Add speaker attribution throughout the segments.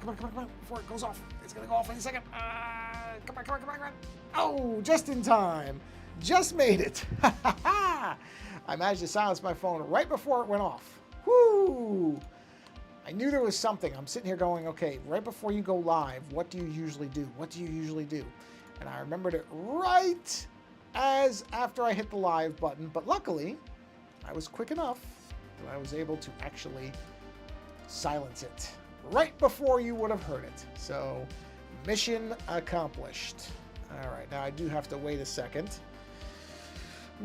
Speaker 1: on, before it goes off. It's gonna go off any second. Come on. Oh, just in time. Just made it. I managed to silence my phone right before it went off. Whoo! I knew there was something. I'm sitting here going, okay, right before you go live, what do you usually do? What do you usually do? And I remembered it right as after I hit the live button, but luckily I was quick enough that I was able to actually silence it right before you would have heard it. So mission accomplished. All right, now I do have to wait a second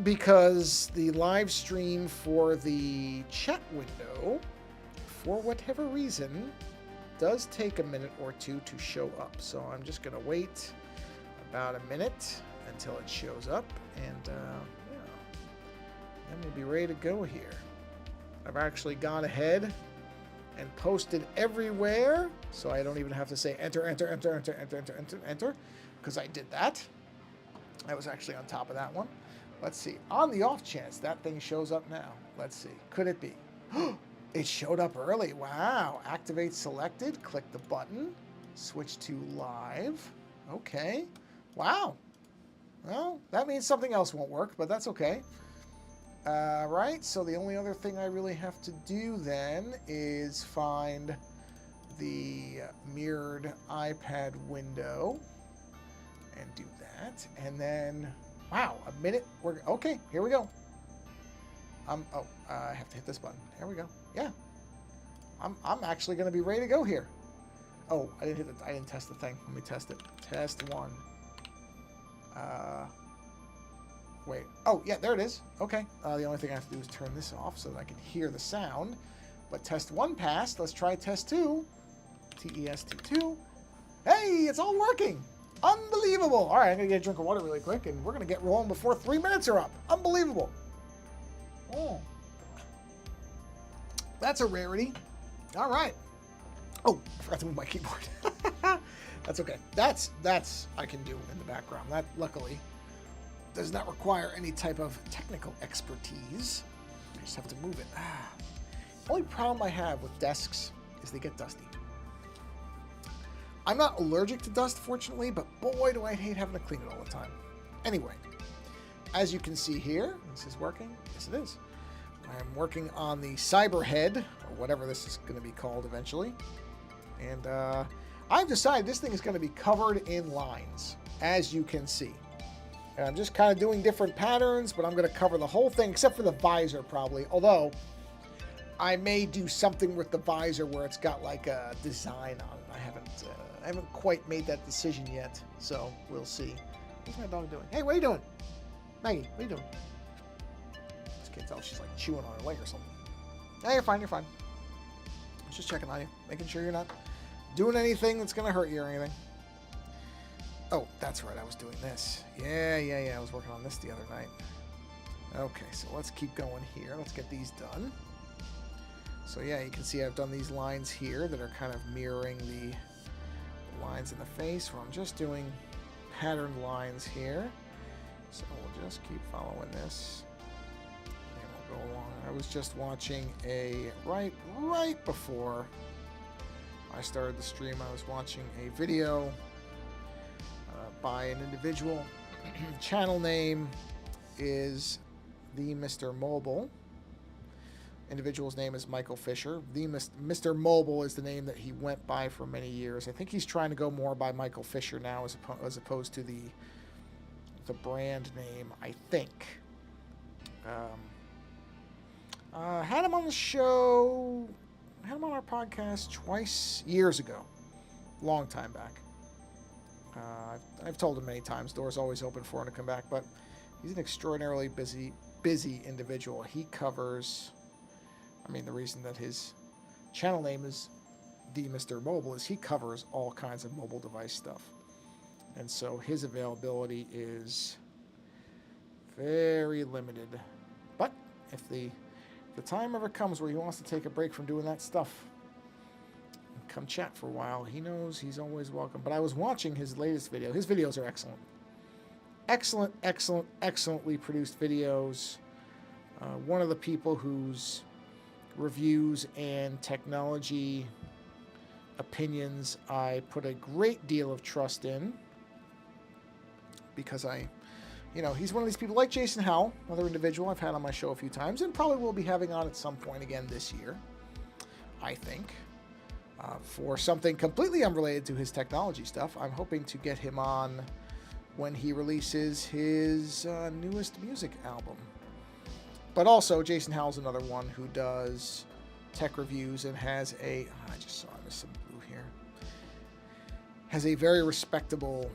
Speaker 1: because the live stream for the chat window, for whatever reason, does take a minute or two to show up. So I'm just gonna wait about a minute until it shows up, and yeah, then we'll be ready to go here. I've actually gone ahead and posted everywhere, so I don't even have to say enter, because I did that. I was actually on top of that one. Let's see. On the off chance that thing shows up now. Let's see. Could it be? It showed up early. Wow. Activate selected. Click the button. Switch to live. Okay. Wow. Well, that means something else won't work, but that's okay. Right, so the only other thing I really have to do then is find the mirrored iPad window and do that. And then, wow, a minute. Okay, here we go. I have to hit this button. Here we go. Yeah. I'm actually going to be ready to go here. Oh, I didn't test the thing. Let me test it. Test one. Wait. Oh, yeah, there it is. Okay. The only thing I have to do is turn this off so that I can hear the sound. But test one passed. Let's try test two. TEST2. Hey, it's all working. Unbelievable. All right, I'm going to get a drink of water really quick, and we're going to get rolling before 3 minutes are up. Unbelievable. Oh. That's a rarity. All right. Oh, I forgot to move my keyboard. That's okay. That's I can do in the background. That luckily does not require any type of technical expertise. I just have to move it. Only problem I have with desks is they get dusty. I'm not allergic to dust, fortunately, but boy, do I hate having to clean it all the time. Anyway, as you can see here, this is working. Yes, it is. I'm working on the Cyberhead, or whatever this is going to be called eventually. And I've decided this thing is going to be covered in lines, as you can see. And I'm just kind of doing different patterns, but I'm going to cover the whole thing, except for the visor probably. Although, I may do something with the visor where it's got like a design on it. I haven't quite made that decision yet, so we'll see. What's my dog doing? Hey, what are you doing? Maggie, what are you doing? Just can't tell. She's like chewing on her leg or something. Hey, you're fine, you're fine. I was just checking on you, making sure you're not doing anything that's going to hurt you or anything. Oh, that's right, I was doing this. Yeah, I was working on this the other night. Okay, so let's keep going here. Let's get these done. So yeah, you can see I've done these lines here that are kind of mirroring the lines in the face, where I'm just doing patterned lines here. So we'll just keep following this. And we'll go along. I was just watching right before I started the stream, I was watching a video by an individual. Channel name is the Mr. Mobile. Individual's name is Michael Fisher. The Mr. Mobile is the name that he went by for many years. I think he's trying to go more by Michael Fisher now as opposed to the brand name, I think. Had him on the show, had him on our podcast twice years ago. Long time back. I've told him many times, door's always open for him to come back, but he's an extraordinarily busy individual. He covers, I mean, the reason that his channel name is the Mr. Mobile is he covers all kinds of mobile device stuff. And so his availability is very limited. But if the time ever comes where he wants to take a break from doing that stuff, come chat for a while, he knows he's always welcome. But I was watching his latest video. His videos are excellent. Excellently produced videos. One of the people whose reviews and technology opinions I put a great deal of trust in, because he's one of these people like Jason Howell, another individual I've had on my show a few times, and probably will be having on at some point again this year, I think, for something completely unrelated to his technology stuff. I'm hoping to get him on when he releases his newest music album. But also, Jason Howell's another one who does tech reviews and has I just saw I missed some blue here. Has a very respectable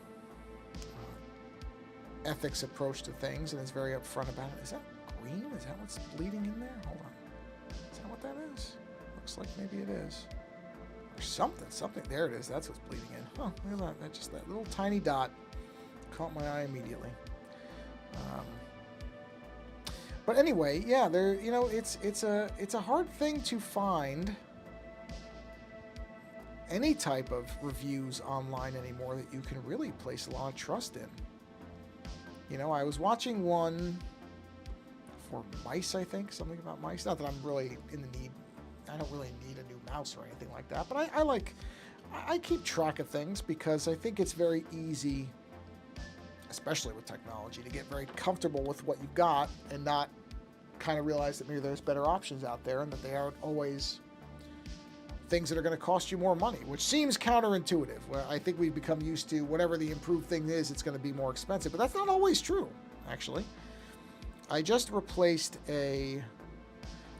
Speaker 1: ethics approach to things, and is very upfront about it. Is that green? Is that what's bleeding in there? Hold on. Is that what that is? Looks like maybe it is. Or something. There it is. That's what's bleeding in. Oh, look at that. Just that little tiny dot caught my eye immediately. But anyway, yeah, it's a hard thing to find any type of reviews online anymore that you can really place a lot of trust in. I was watching one for mice, I think, something about mice. Not that I'm really I don't really need a new mouse or anything like that, but I keep track of things because I think it's very easy, especially with technology, to get very comfortable with what you've got and not kind of realize that maybe there's better options out there and that they aren't always things that are going to cost you more money, which seems counterintuitive. Where I think we've become used to whatever the improved thing is, it's going to be more expensive, but that's not always true, actually. I just replaced I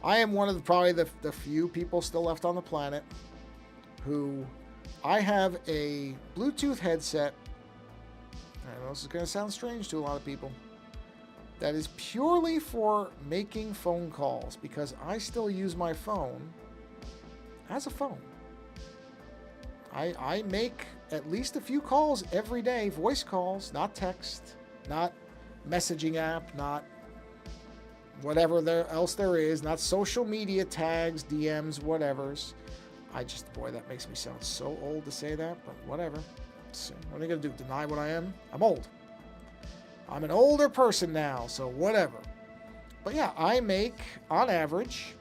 Speaker 1: am one of probably the few people still left on the planet who I have a Bluetooth headset. I know this is going to sound strange to a lot of people. That is purely for making phone calls, because I still use my phone as a phone. I make at least a few calls every day, voice calls, not text, not messaging app, not whatever else there is, not social media tags, DMs, whatevers. Boy, that makes me sound so old to say that, but whatever. So what are you going to do, deny what I am? I'm old. I'm an older person now, so whatever. But yeah, I make, on average,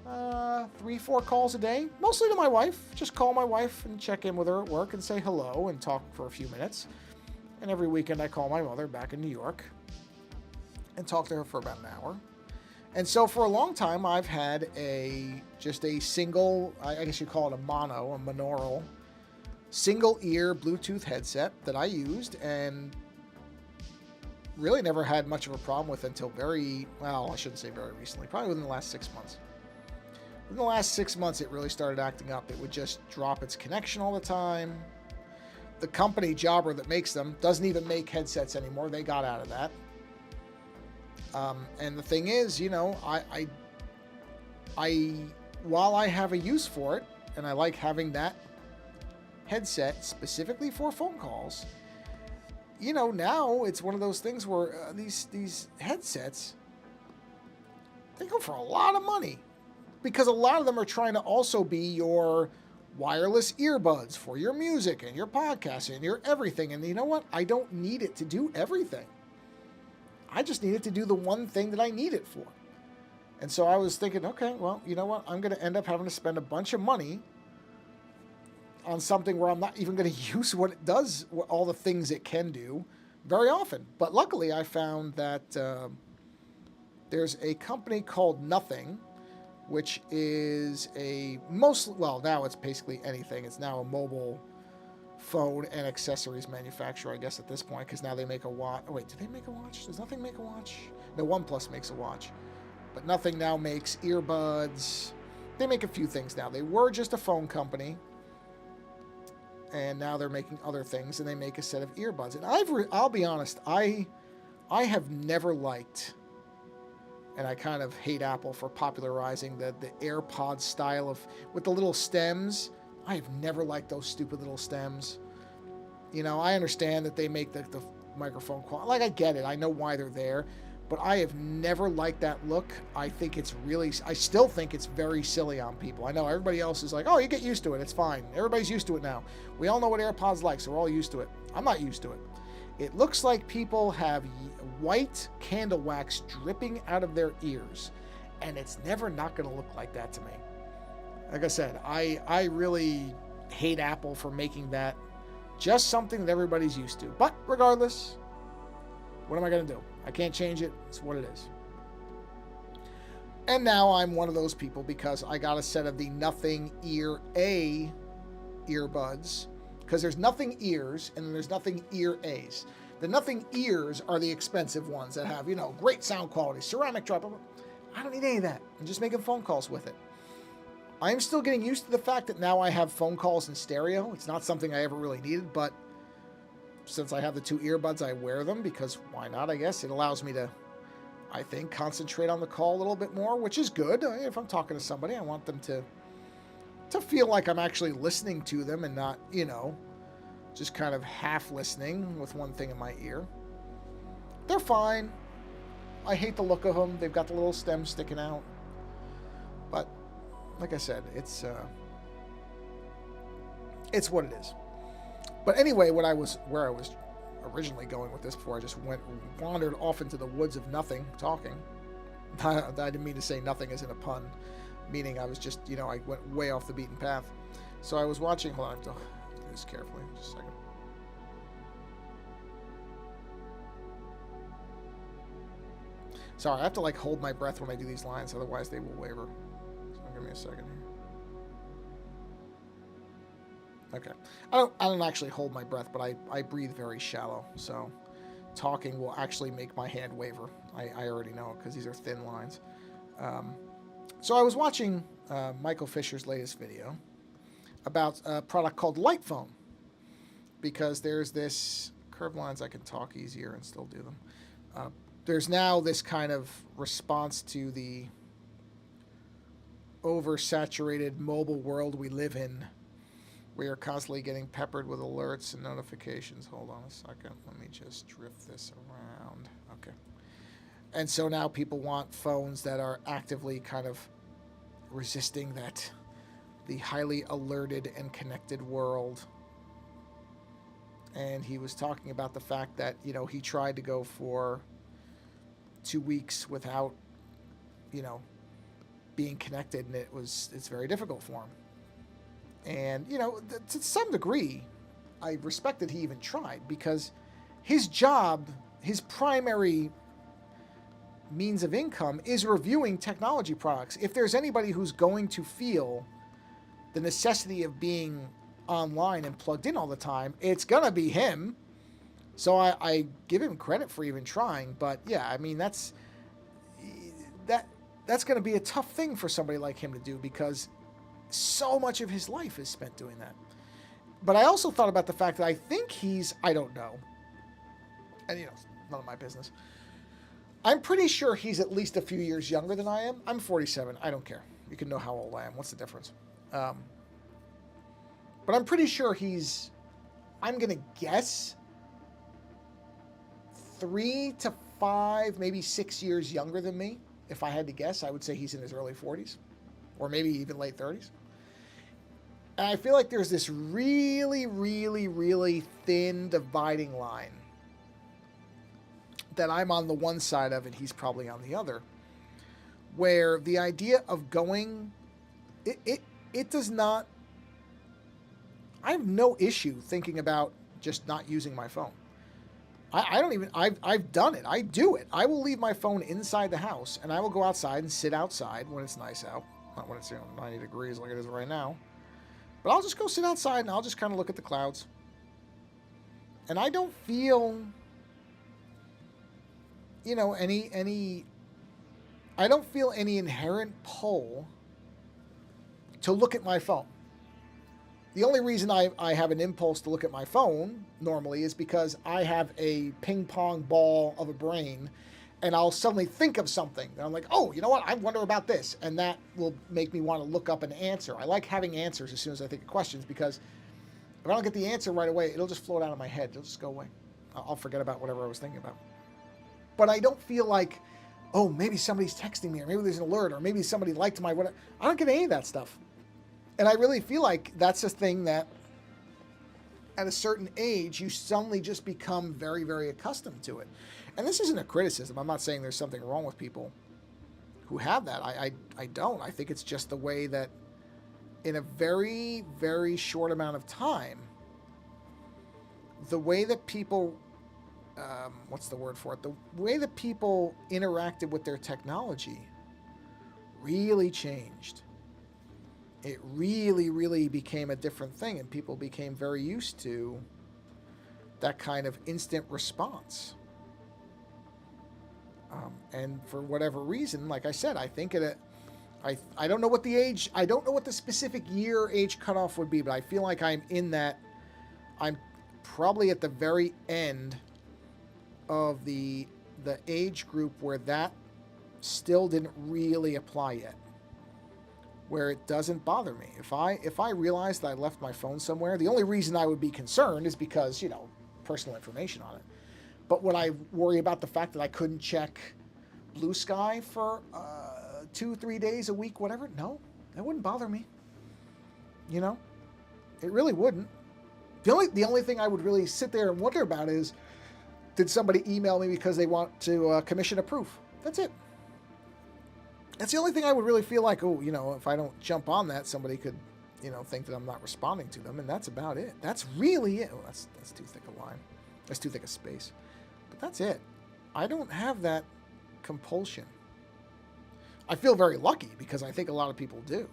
Speaker 1: 3-4 calls a day, mostly to my wife. Just call my wife and check in with her at work and say hello and talk for a few minutes. And every weekend I call my mother back in New York and talk to her for about an hour. And so for a long time, I've had just a single, I guess you call it a monaural, single ear Bluetooth headset that I used and really never had much of a problem with until I shouldn't say very recently, probably within the last 6 months. In the last 6 months, it really started acting up. It would just drop its connection all the time. The company, Jabra, that makes them, doesn't even make headsets anymore. They got out of that. And the thing is, while I have a use for it, and I like having that headset specifically for phone calls, now it's one of those things where these headsets, they go for a lot of money, because a lot of them are trying to also be your wireless earbuds for your music and your podcast and your everything. And you know what? I don't need it to do everything. I just need it to do the one thing that I need it for. And so I was thinking, okay, well, you know what? I'm going to end up having to spend a bunch of money on something where I'm not even going to use what it does, all the things it can do very often. But luckily I found that there's a company called Nothing, which is now it's basically anything. It's now a mobile phone and accessories manufacturer, I guess, at this point, because now they make a watch. Oh, wait, do they make a watch? Does Nothing make a watch? No, OnePlus makes a watch. But Nothing now makes earbuds. They make a few things now. They were just a phone company, and now they're making other things, and they make a set of earbuds. And I'll be honest, I have never liked, and I kind of hate Apple for popularizing the AirPod style with the little stems. I have never liked those stupid little stems. I understand that they make the microphone quality. Like, I get it. I know why they're there. But I have never liked that look. I still think it's very silly on people. I know everybody else is like, oh, you get used to it. It's fine. Everybody's used to it now. We all know what AirPods like, so we're all used to it. I'm not used to it. It looks like people have white candle wax dripping out of their ears. And it's never not going to look like that to me. Like I said, I really hate Apple for making that just something that everybody's used to. But regardless, what am I going to do? I can't change it. It's what it is. And now I'm one of those people because I got a set of the Nothing Ear A earbuds. Because there's Nothing Ears and then there's Nothing Ear A's. The Nothing Ears are the expensive ones that have, great sound quality, ceramic drop. I don't need any of that. I'm just making phone calls with it. I'm still getting used to the fact that now I have phone calls in stereo. It's not something I ever really needed, but since I have the 2 earbuds, I wear them because why not, I guess. It allows me to, I think, concentrate on the call a little bit more, which is good. If I'm talking to somebody, I want them to feel like I'm actually listening to them and not, just kind of half listening with one thing in my ear. They're fine. I hate the look of them. They've got the little stem sticking out. But like I said, it's what it is. But anyway, where I was originally going with this before I just wandered off into the woods of nothing talking. I didn't mean to say nothing as in a pun, meaning I was just, I went way off the beaten path. So I was watching, hold on, I have to do this carefully, just a second. Sorry, I have to hold my breath when I do these lines, otherwise they will waver. So give me a second here. Okay. I don't actually hold my breath, but I breathe very shallow, so talking will actually make my hand waver. I already know, because these are thin lines. So I was watching Michael Fisher's latest video about a product called Light Phone, because there's this curved lines. I can talk easier and still do them. There's now this kind of response to the oversaturated mobile world we live in. We are constantly getting peppered with alerts and notifications. Hold on a second. Let me just drift this around. Okay. And so now people want phones that are actively kind of resisting the highly alerted and connected world. And he was talking about the fact that, he tried to go for 2 weeks without, being connected, and it's very difficult for him. And, to some degree, I respect that he even tried, because his job, his primary means of income is reviewing technology products. If there's anybody who's going to feel the necessity of being online and plugged in all the time, it's going to be him. So I give him credit for even trying. But, yeah, I mean, that's going to be a tough thing for somebody like him to do, because so much of his life is spent doing that. But I also thought about the fact that I think I don't know, and it's none of my business. I'm pretty sure he's at least a few years younger than I am. I'm 47. I don't care. You can know how old I am. What's the difference? But I'm pretty sure I'm going to guess 3 to 5, maybe 6 years younger than me. If I had to guess, I would say he's in his early 40s, or maybe even late 30s. And I feel like there's this really, really, really thin dividing line that I'm on the one side of and he's probably on the other, where the idea of going, it does not, I have no issue thinking about just not using my phone. I've done it. I do it. I will leave my phone inside the house, and I will go outside and sit outside when it's nice out. Not when it's 90 degrees like it is right now. But I'll just go sit outside, and I'll just kind of look at the clouds. And I don't feel, I don't feel any inherent pull to look at my phone. The only reason I have an impulse to look at my phone normally is because I have a ping pong ball of a brain, and I'll suddenly think of something. And I'm like, oh, you know what? I wonder about this. And that will make me want to look up an answer. I like having answers as soon as I think of questions, because if I don't get the answer right away, it'll just float out of my head. It'll just go away. I'll forget about whatever I was thinking about. But I don't feel like, oh, maybe somebody's texting me, or maybe there's an alert, or maybe somebody liked my whatever. I don't get any of that stuff. And I really feel like that's a thing that at a certain age, you suddenly just become very, very accustomed to it. And this isn't a criticism. I'm not saying there's something wrong with people who have that. I don't. I think it's just the way that in a very, very short amount of time, the way that people, what's the word for it? The way that people interacted with their technology really changed. It really, really became a different thing, and people became very used to that kind of instant response. And for whatever reason, like I said, I think I don't know what the age, I don't know what the specific year age cutoff would be, but I feel like I'm probably at the very end of the age group where that still didn't really apply yet, where it doesn't bother me. If I realized that I left my phone somewhere, the only reason I would be concerned is because, personal information on it. But would I worry about the fact that I couldn't check Blue Sky for 2-3 days a week, whatever? No, that wouldn't bother me. It really wouldn't. The only thing I would really sit there and wonder about is, did somebody email me because they want to commission a proof? That's it. That's the only thing I would really feel like, if I don't jump on that, somebody could, think that I'm not responding to them, and that's about it. That's really it. Oh, that's too thick a line. That's too thick a space. But that's it. I don't have that compulsion. I feel very lucky because I think a lot of people do.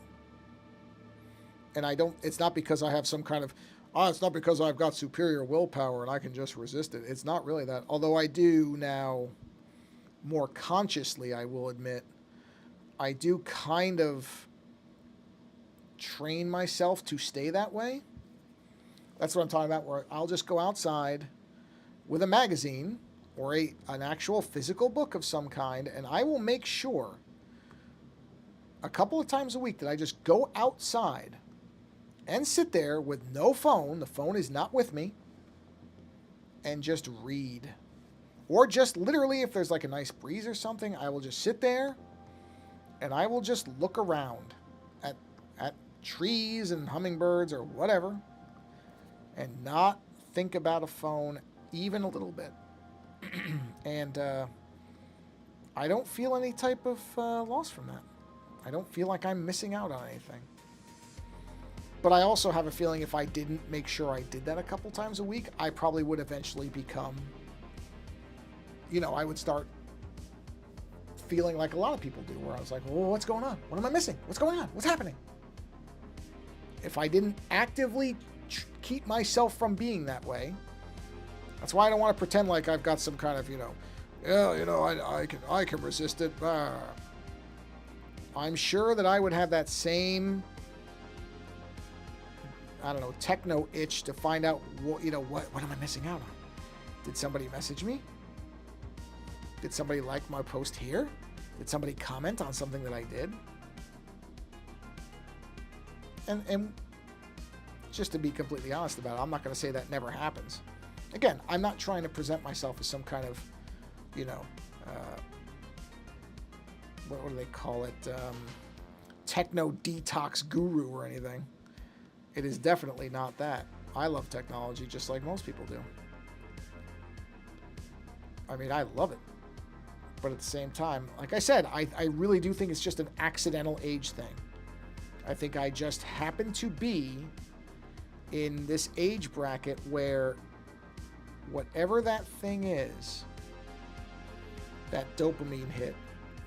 Speaker 1: And it's not because I have some kind of, it's not because I've got superior willpower and I can just resist it. It's not really that. Although I do now, more consciously, I will admit, I do kind of train myself to stay that way. That's what I'm talking about, where I'll just go outside with a magazine or an actual physical book of some kind, and I will make sure a couple of times a week that I just go outside and sit there with no phone, the phone is not with me, and just read. Or just literally, if there's like a nice breeze or something, I will just sit there and I will just look around at trees and hummingbirds or whatever and not think about a phone even a little bit. And I don't feel any type of loss from that. I don't feel like I'm missing out on anything. But I also have a feeling if I didn't make sure I did that a couple times a week, I probably would eventually become, I would start feeling like a lot of people do, where I was like, well, what's going on? What am I missing? What's going on? What's happening? If I didn't actively keep myself from being that way, that's why I don't want to pretend like I've got some kind of, I can resist it. I'm sure that I would have that same, techno itch to find out what am I missing out on? Did somebody message me? Did somebody like my post here? Did somebody comment on something that I did? And just to be completely honest about it, I'm not going to say that never happens. Again, I'm not trying to present myself as some kind of, what do they call it? Techno detox guru or anything. It is definitely not that. I love technology just like most people do. I mean, I love it. But at the same time, like I said, I really do think it's just an accidental age thing. I think I just happen to be in this age bracket where whatever that thing is, that dopamine hit,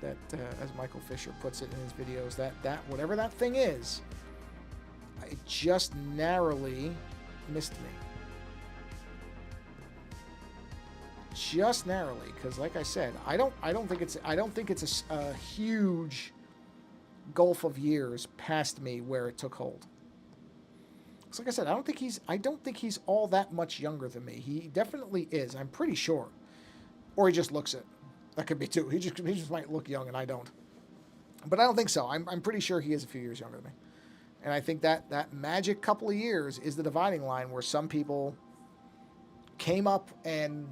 Speaker 1: that as Michael Fisher puts it in his videos, that whatever that thing is, it just narrowly missed me. Just narrowly, because like I said, I don't think it's a huge gulf of years past me where it took hold. So like I said, I don't think he's all that much younger than me. He definitely is. I'm pretty sure, or he just looks it. That could be too. He just might look young and I don't. But I don't think so. I'm pretty sure he is a few years younger than me. And I think that magic couple of years is the dividing line where some people came up and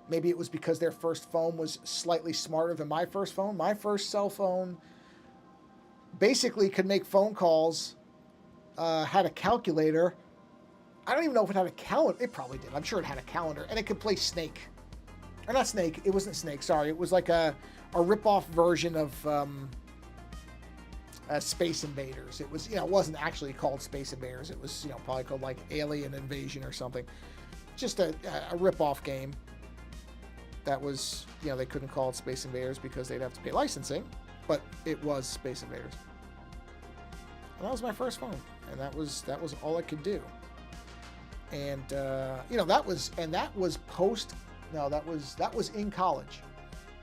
Speaker 1: maybe it was because their first phone was slightly smarter than my first phone. My first cell phone basically could make phone calls, had a calculator. I don't even know if it had a calendar. It probably did. I'm sure it had a calendar. And it could play Snake. Or not Snake. It wasn't Snake. Sorry. It was like a rip-off version of Space Invaders. It was, it wasn't actually called Space Invaders. It was, probably called like Alien Invasion or something. Just a rip-off game. That was, they couldn't call it Space Invaders because they'd have to pay licensing, but it was Space Invaders. And that was my first phone, and that was all it could do. And that was in college.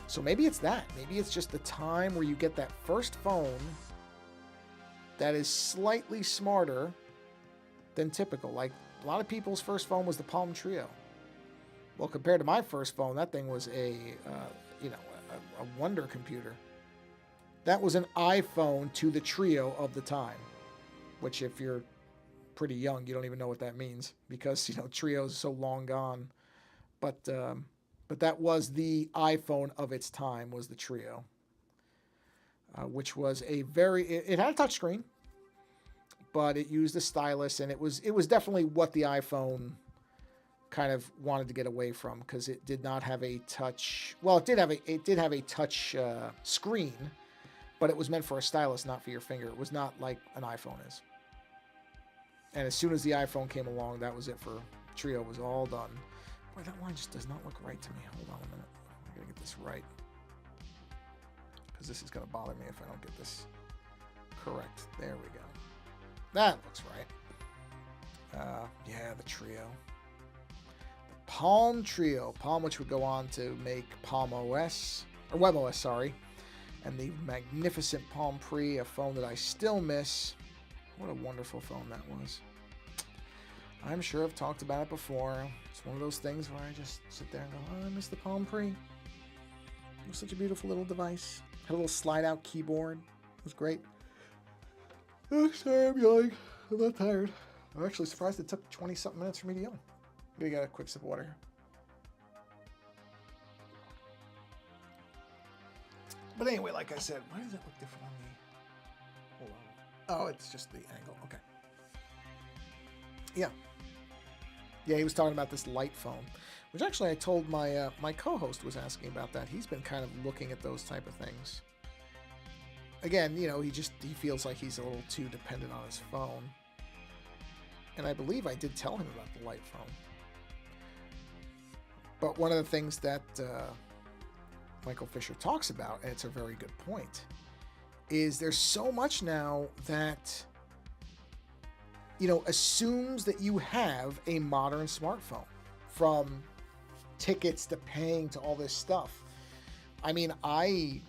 Speaker 1: So maybe it's that. Maybe it's just the time where you get that first phone that is slightly smarter than typical. Like a lot of people's first phone was the Palm Trio. Well, compared to my first phone, that thing was a wonder computer. That was an iPhone to the Trio of the time, which if you're pretty young, you don't even know what that means because, Trio is so long gone. But that was the iPhone of its time, was the Trio, which was it had a touchscreen, but it used a stylus, and it was definitely what the iPhone kind of wanted to get away from, because it did not have a touch. Well, it did have a touch screen, but it was meant for a stylus, not for your finger. It was not like an iPhone is. And as soon as the iPhone came along, that was it for Trio. It was all done. Boy, that line just does not look right to me. Hold on a minute. I gotta get this right, because this is gonna bother me if I don't get this correct. There we go. That looks right. Yeah, the Trio. Palm Trio. Palm, which would go on to make Palm OS, or WebOS, sorry. And the magnificent Palm Pre, a phone that I still miss. What a wonderful phone that was. I'm sure I've talked about it before. It's one of those things where I just sit there and go, oh, I miss the Palm Pre. It was such a beautiful little device. Had a little slide-out keyboard. It was great. Oh, sorry, I'm yawning. I'm not tired. I'm actually surprised it took 20-something minutes for me to yawn. We got a quick sip of water here. But anyway, like I said, why does that look different on the... Hold on. Oh, it's just the angle. Okay. Yeah. Yeah, he was talking about this light phone, which actually I told my my co-host was asking about that. He's been kind of looking at those type of things. Again, he feels like he's a little too dependent on his phone. And I believe I did tell him about the light phone. But one of the things that Michael Fisher talks about, and it's a very good point, is there's so much now that, assumes that you have a modern smartphone, from tickets to paying to all this stuff. I mean, I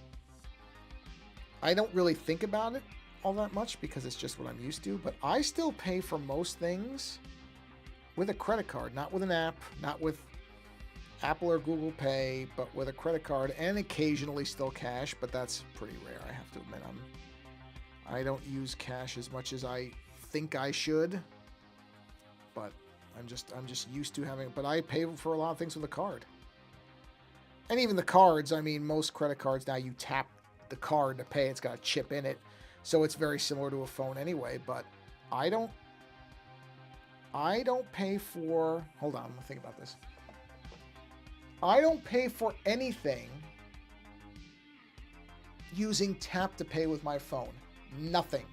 Speaker 1: don't really think about it all that much because it's just what I'm used to, but I still pay for most things with a credit card, not with an app, not with Apple or Google Pay, but with a credit card, and occasionally still cash, but that's pretty rare, I have to admit. I don't use cash as much as I think I should, but I'm just used to having it. But I pay for a lot of things with a card. And even the cards, I mean, most credit cards now, you tap the card to pay. It's got a chip in it, so it's very similar to a phone anyway. But I don't pay for... Hold on, I'm gonna think about this. I don't pay for anything using tap to pay with my phone. Nothing.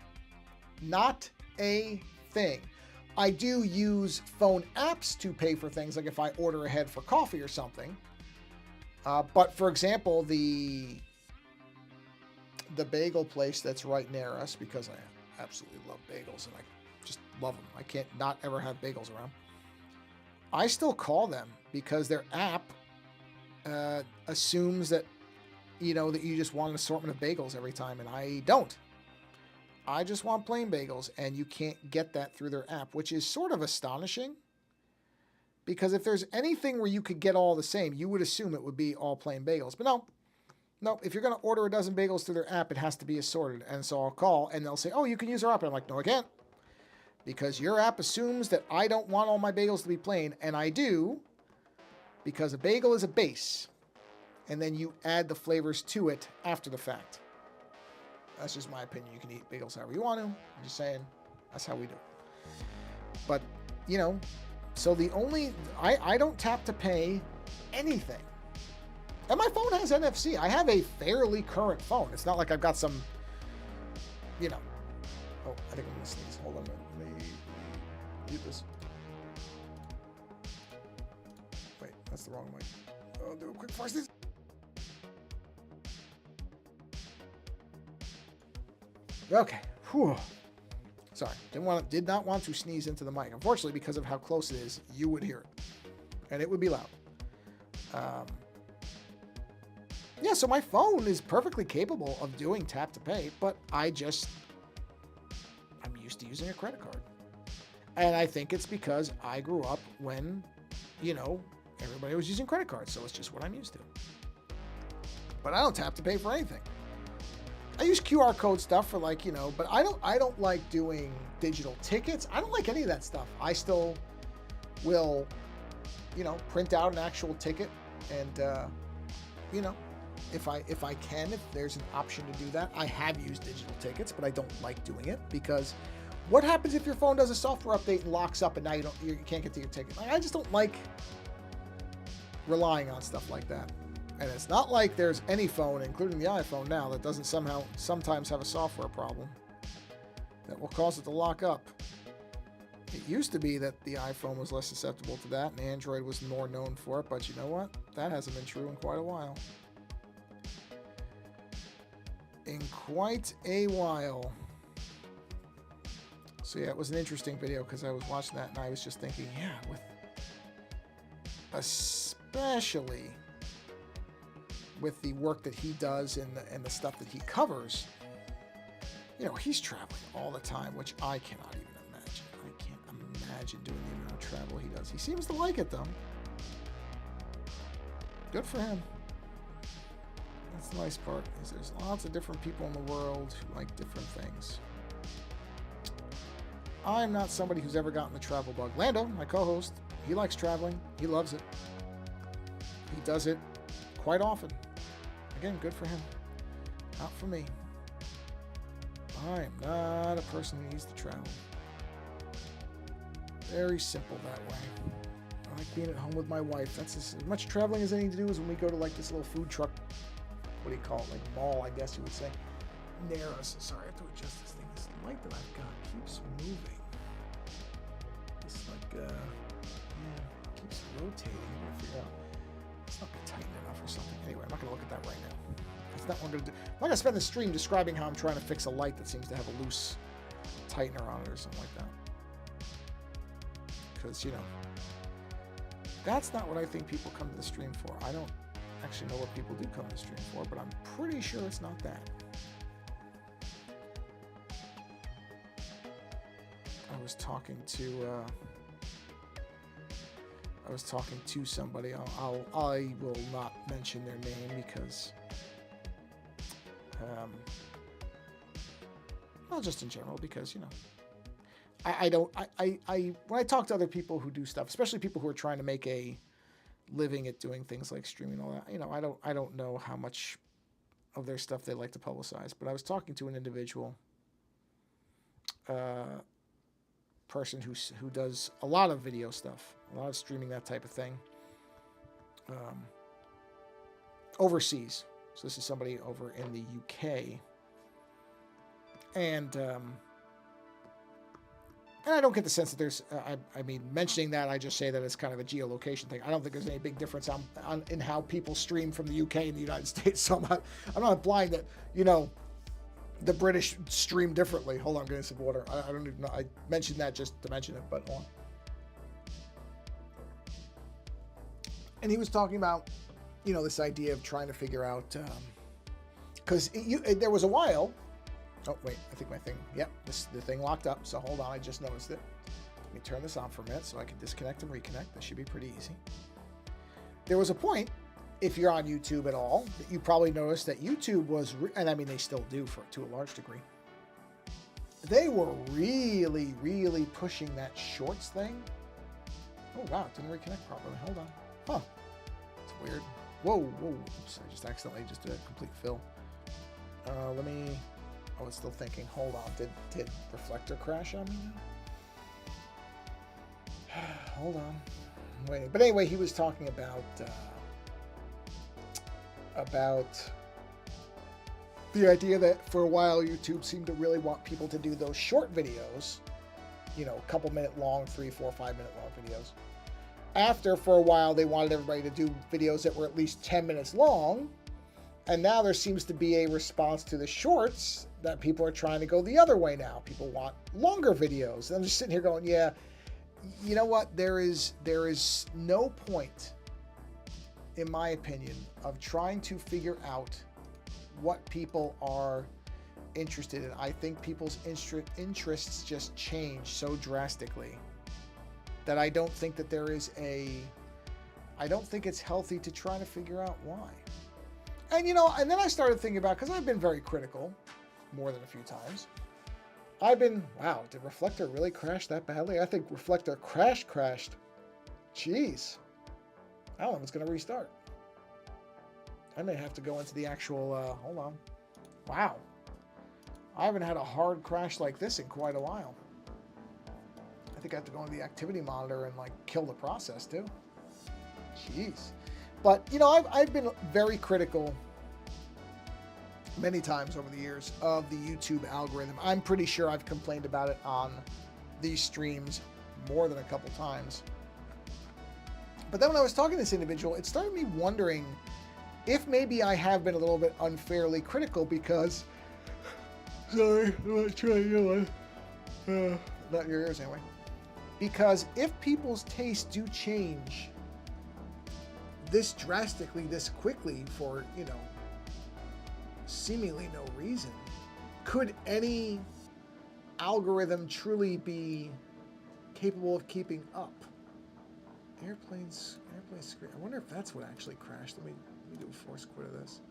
Speaker 1: Not a thing. I do use phone apps to pay for things, like if I order ahead for coffee or something. But for example, the bagel place that's right near us, because I absolutely love bagels and I just love them. I can't not ever have bagels around. I still call them because their app assumes that, that you just want an assortment of bagels every time, and I don't. I just want plain bagels, and you can't get that through their app, which is sort of astonishing, because if there's anything where you could get all the same, you would assume it would be all plain bagels. But no, if you're going to order a dozen bagels through their app, it has to be assorted. And so I'll call, and they'll say, oh, you can use our app. And I'm like, no, I can't, because your app assumes that I don't want all my bagels to be plain, and I do, because a bagel is a base, and then you add the flavors to it after the fact. That's just my opinion. You can eat bagels however you want to. I'm just saying, that's how we do it. But, so I don't tap to pay anything. And my phone has NFC. I have a fairly current phone. It's not like I've got some, I think I'm gonna sneeze. Hold on a minute. Let me mute this. Wait, that's the wrong mic. I'll do a quick fart sneeze. Okay. Whew. Sorry. Did not want to sneeze into the mic. Unfortunately, because of how close it is, you would hear it. And it would be loud. Yeah, so my phone is perfectly capable of doing tap to pay, but I'm used to using a credit card. And I think it's because I grew up when, you know, everybody was using credit cards, so it's just what I'm used to. But I don't tap to pay for anything. I use QR code stuff for, like, you know, but I don't like doing digital tickets. I don't like any of that stuff. I still will, you know, print out an actual ticket and, you know, if I can, if there's an option to do that. I have used digital tickets, but I don't like doing it because what happens if your phone does a software update and locks up and now you can't get to your ticket? Like, I just don't like relying on stuff like that. And it's not like there's any phone, including the iPhone now, that doesn't sometimes have a software problem that will cause it to lock up. It used to be that the iPhone was less susceptible to that and Android was more known for it, but you know what? That hasn't been true in quite a while. In quite a while. So yeah, it was an interesting video because I was watching that and I was just thinking, yeah, with especially with the work that he does and the stuff that he covers, you know, he's traveling all the time, which I cannot even imagine. I can't imagine doing the amount of travel he does. He seems to like it, though. Good for him. That's the nice part, is there's lots of different people in the world who like different things. I'm not somebody who's ever gotten the travel bug. Lando, my co-host, he likes traveling. He loves it. He does it quite often. Again, good for him. Not for me. I am not a person who needs to travel. Very simple that way. I like being at home with my wife. That's as much traveling as I need to do is when we go to, like, this little food truck, what do you call it, like mall, I guess you would say, near us. Sorry, I have to adjust this thing. This light that I've got keeps moving. It's like, yeah, keeps rotating. I'm gonna figure out. It's not tight enough or something. Anyway, I'm not gonna look at that right now. That's not what I'm gonna do. I'm not gonna spend the stream describing how I'm trying to fix a light that seems to have a loose tightener on it or something like that. Because, you know, that's not what I think people come to the stream for. I don't actually know what people do come to the stream for, but I'm pretty sure it's not that. I was talking to somebody. I will not mention their name because, well, just in general, because, you know, when I talk to other people who do stuff, especially people who are trying to make a living at doing things like streaming and all that, you know, I don't know how much of their stuff they like to publicize, but I was talking to an individual, person who does a lot of video stuff, a lot of streaming, that type of thing, overseas. So this is somebody over in the UK, and I don't get the sense that there's, I mean, mentioning that, I just say that it's kind of a geolocation thing. I don't think there's any big difference in how people stream from the UK and the United States. So I'm not implying that, you know, the British stream differently. Hold on, I'm getting some water. I don't even know. I mentioned that just to mention it, but hold on. And he was talking about, you know, this idea of trying to figure out, because there was a while. Oh, wait, I think my thing, yep, the thing locked up, so hold on, I just noticed it. Let me turn this on for a minute so I can disconnect and reconnect. That should be pretty easy. There was a point, if you're on YouTube at all, that you probably noticed that YouTube was, and I mean, they still do to a large degree, they were really, really pushing that shorts thing. Oh, wow, it didn't reconnect properly. Hold on. Huh. It's weird. Whoa. Oops, I just accidentally just did a complete fill. Let me... Oh, it's still thinking. Hold on. Did reflector crash on me now? Hold on. I'm waiting. But anyway, he was talking about the idea that for a while YouTube seemed to really want people to do those short videos, you know, a couple minute long, 3, 4, 5 minute long videos. After, for a while, they wanted everybody to do videos that were at least 10 minutes long. And now there seems to be a response to the shorts that people are trying to go the other way now. People want longer videos. And I'm just sitting here going, yeah, you know what? There is no point, in my opinion, of trying to figure out what people are interested in. I think people's interests just change so drastically that I don't think that I don't think it's healthy to try to figure out why. And, you know, and then I started thinking about, because I've been very critical more than a few times. Wow, did Reflector really crash that badly? I think Reflector crashed. Jeez. I don't know if it's going to restart. I may have to go into the actual, hold on. Wow. I haven't had a hard crash like this in quite a while. I think I have to go into the activity monitor and, like, kill the process, too. Jeez. But, you know, I've been very critical many times over the years of the YouTube algorithm. I'm pretty sure I've complained about it on these streams more than a couple times. But then when I was talking to this individual, it started me wondering if maybe I have been a little bit unfairly critical because... Sorry, I'm not trying to yell. Not your ears anyway. Because if people's tastes do change this drastically, this quickly for, you know, seemingly no reason, could any algorithm truly be capable of keeping up? Airplane screen. I wonder if that's what actually crashed. Let me do a force quit of this.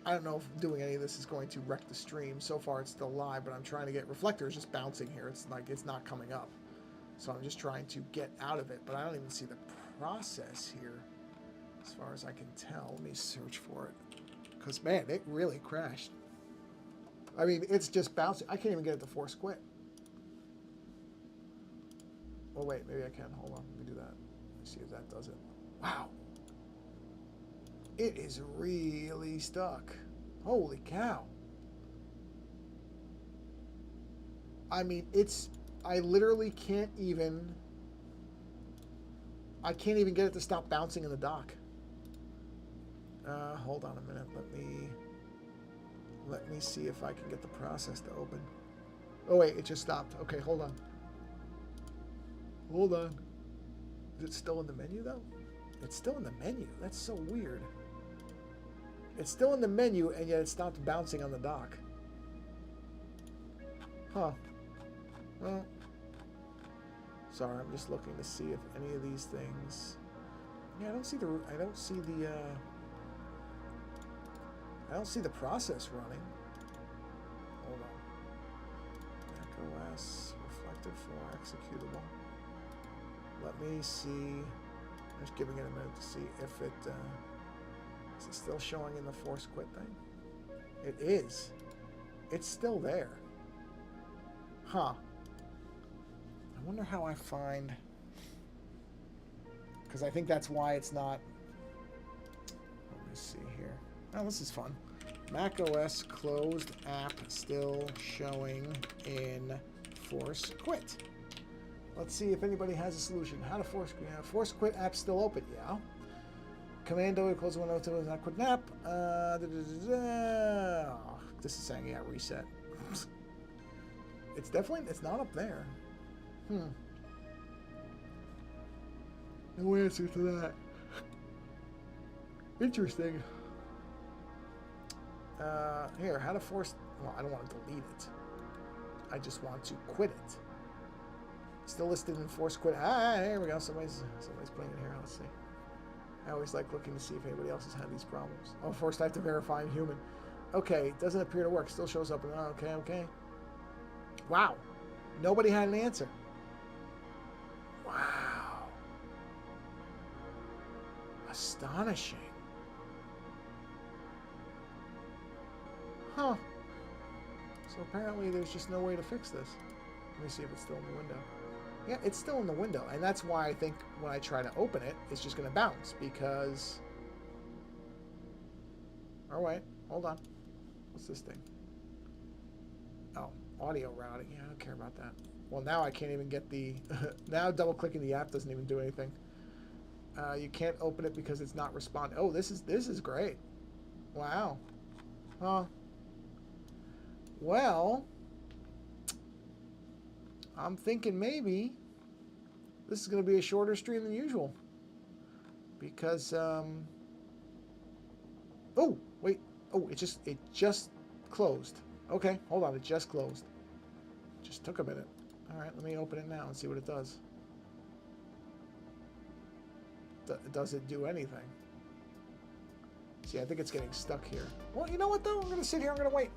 Speaker 1: I don't know if doing any of this is going to wreck the stream. So far it's still live, but I'm trying to get Reflector is just bouncing here. It's like it's not coming up. So I'm just trying to get out of it, but I don't even see the process here as far as I can tell. Let me search for it. Because, man, it really crashed. I mean, it's just bouncing. I can't even get it to force quit. Oh, wait, maybe I can. Hold on, let me do that. Let's see if that does it. Wow. It is really stuck. Holy cow. I mean, I literally can't even... I can't even get it to stop bouncing in the dock. Hold on a minute. Let me see if I can get the process to open. Oh, wait, it just stopped. Okay, hold on. Hold on. Is it still in the menu, though? It's still in the menu. That's so weird. It's still in the menu, and yet it stopped bouncing on the dock. Huh. Well, sorry, I'm just looking to see if any of these things... Yeah, I don't see the process running. Hold on. Mac OS, Reflector 4, executable. Let me see. I'm just giving it a minute to see if it... is it still showing in the force quit thing? It is. It's still there. Huh. I wonder how I find... Because I think that's why it's not... Let me see here. Oh, this is fun. Mac OS closed app still showing in force quit. Let's see if anybody has a solution. How to force quit? Force quit app still open? Yeah. Commando close window to not quit an app. This is saying yeah, reset. It's not up there. No answer to that. Interesting. Here, how to force... Well, I don't want to delete it. I just want to quit it. Still listed in force quit. Here we go. Somebody's putting it here. Let's see. I always like looking to see if anybody else has had these problems. Oh, first I have to verify I'm human. Okay, it doesn't appear to work. Still shows up. Okay. Wow. Nobody had an answer. Wow. Astonishing. Huh. So apparently there's just no way to fix this. Let me see if it's still in the window. Yeah, it's still in the window. And that's why I think when I try to open it, it's just going to bounce because... Oh, wait. Hold on. What's this thing? Oh, audio routing. Yeah, I don't care about that. Well, now I can't even get the... now double-clicking the app doesn't even do anything. You can't open it because it's not responding. Oh, this is great. Wow. Huh. Well, I'm thinking maybe this is going to be a shorter stream than usual. Because, oh, wait. Oh, it just closed. Okay, hold on. It just closed. Just took a minute. All right, let me open it now and see what it does. Does it do anything? See, I think it's getting stuck here. Well, you know what, though? I'm going to sit here. I'm going to wait.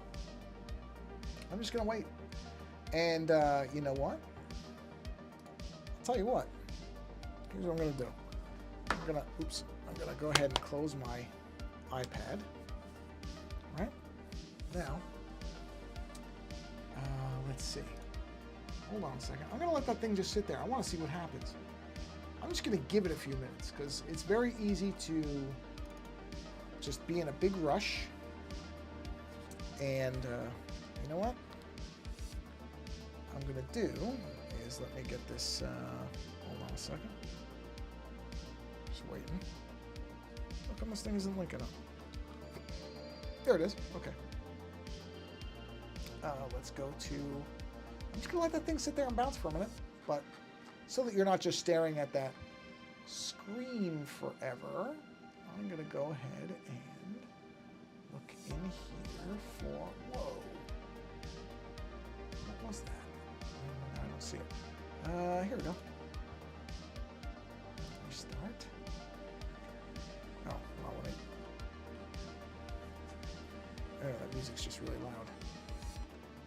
Speaker 1: I'm just going to wait. And you know what? I'll tell you what. Here's what I'm going to do. I'm going to go ahead and close my iPad. Right? Now, let's see. Hold on a second. I'm going to let that thing just sit there. I want to see what happens. I'm just going to give it a few minutes because it's very easy to just be in a big rush. And you know what I'm going to do is let me get this. Hold on a second. Just waiting. How come this thing isn't linking up? There it is. Okay. Let's go to... I'm just going to let that thing sit there and bounce for a minute. But so that you're not just staring at that screen forever, I'm going to go ahead and look in here for... Whoa. What was that? I don't see it. Here we go. Restart. Oh, well, let me... Oh, that music's just really loud.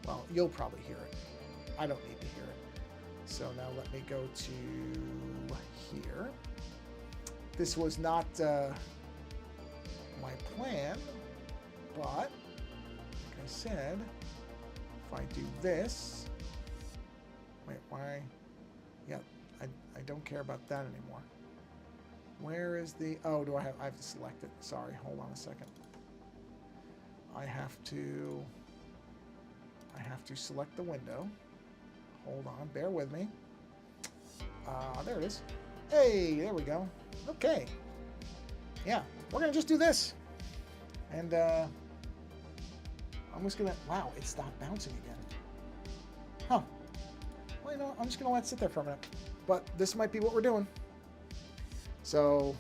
Speaker 1: Well, you'll probably hear it. I don't need to hear it. So now let me go to here. This was not my plan, but like I said, if I do this, wait, why? Yeah, I don't care about that anymore. Where is the, oh, I have to select it. Sorry, hold on a second. I have to select the window. Hold on, bear with me. There it is. Hey, there we go. Okay. Yeah, we're gonna just do this. And I'm just gonna, wow, it stopped bouncing again. Huh. Well, you know, I'm just gonna let it sit there for a minute. But this might be what we're doing. So,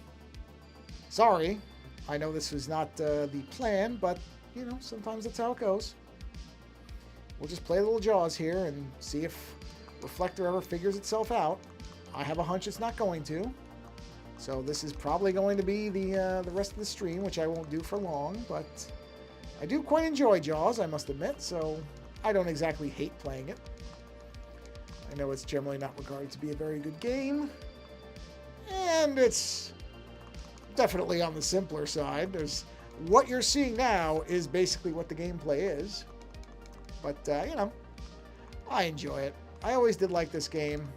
Speaker 1: sorry. I know this was not the plan, but, you know, sometimes that's how it goes. We'll just play a little Jaws here and see if Reflector ever figures itself out. I have a hunch it's not going to. So this is probably going to be the rest of the stream, which I won't do for long, but I do quite enjoy Jaws, I must admit, so I don't exactly hate playing it. I know it's generally not regarded to be a very good game, and it's definitely on the simpler side. What you're seeing now is basically what the gameplay is. But, you know, I enjoy it. I always did like this game.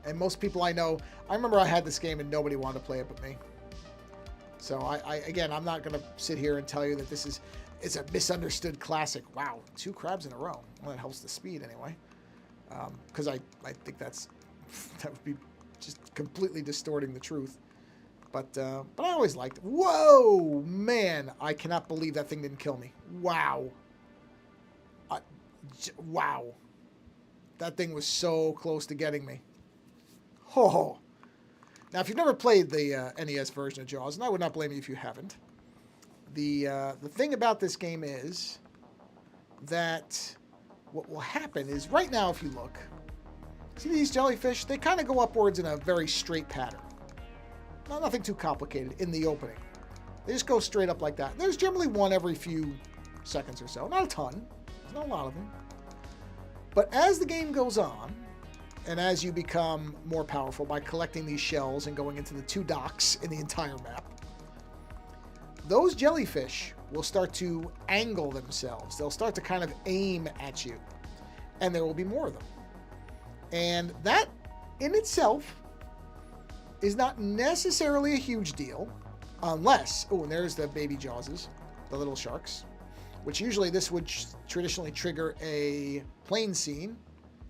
Speaker 1: And most people I know, I remember I had this game and nobody wanted to play it but me. So, again, I'm not going to sit here and tell you that it's a misunderstood classic. Wow, 2 crabs in a row. Well, that helps the speed anyway. Because I think that would be just completely distorting the truth. But I always liked it. Whoa, man, I cannot believe that thing didn't kill me. Wow. Wow. That thing was so close to getting me. Oh. Now, if you've never played the NES version of Jaws, and I would not blame you if you haven't, the thing about this game is that what will happen is, right now, if you look, see these jellyfish? They kind of go upwards in a very straight pattern. Nothing too complicated in the opening. They just go straight up like that. There's generally one every few seconds or so. Not a ton. There's not a lot of them. But as the game goes on, and as you become more powerful by collecting these shells and going into the 2 docks in the entire map, those jellyfish will start to angle themselves. They'll start to kind of aim at you. And there will be more of them. And that, in itself, is not necessarily a huge deal, unless, oh, and there's the baby Jawses. the little sharks, which usually this would traditionally trigger a plane scene.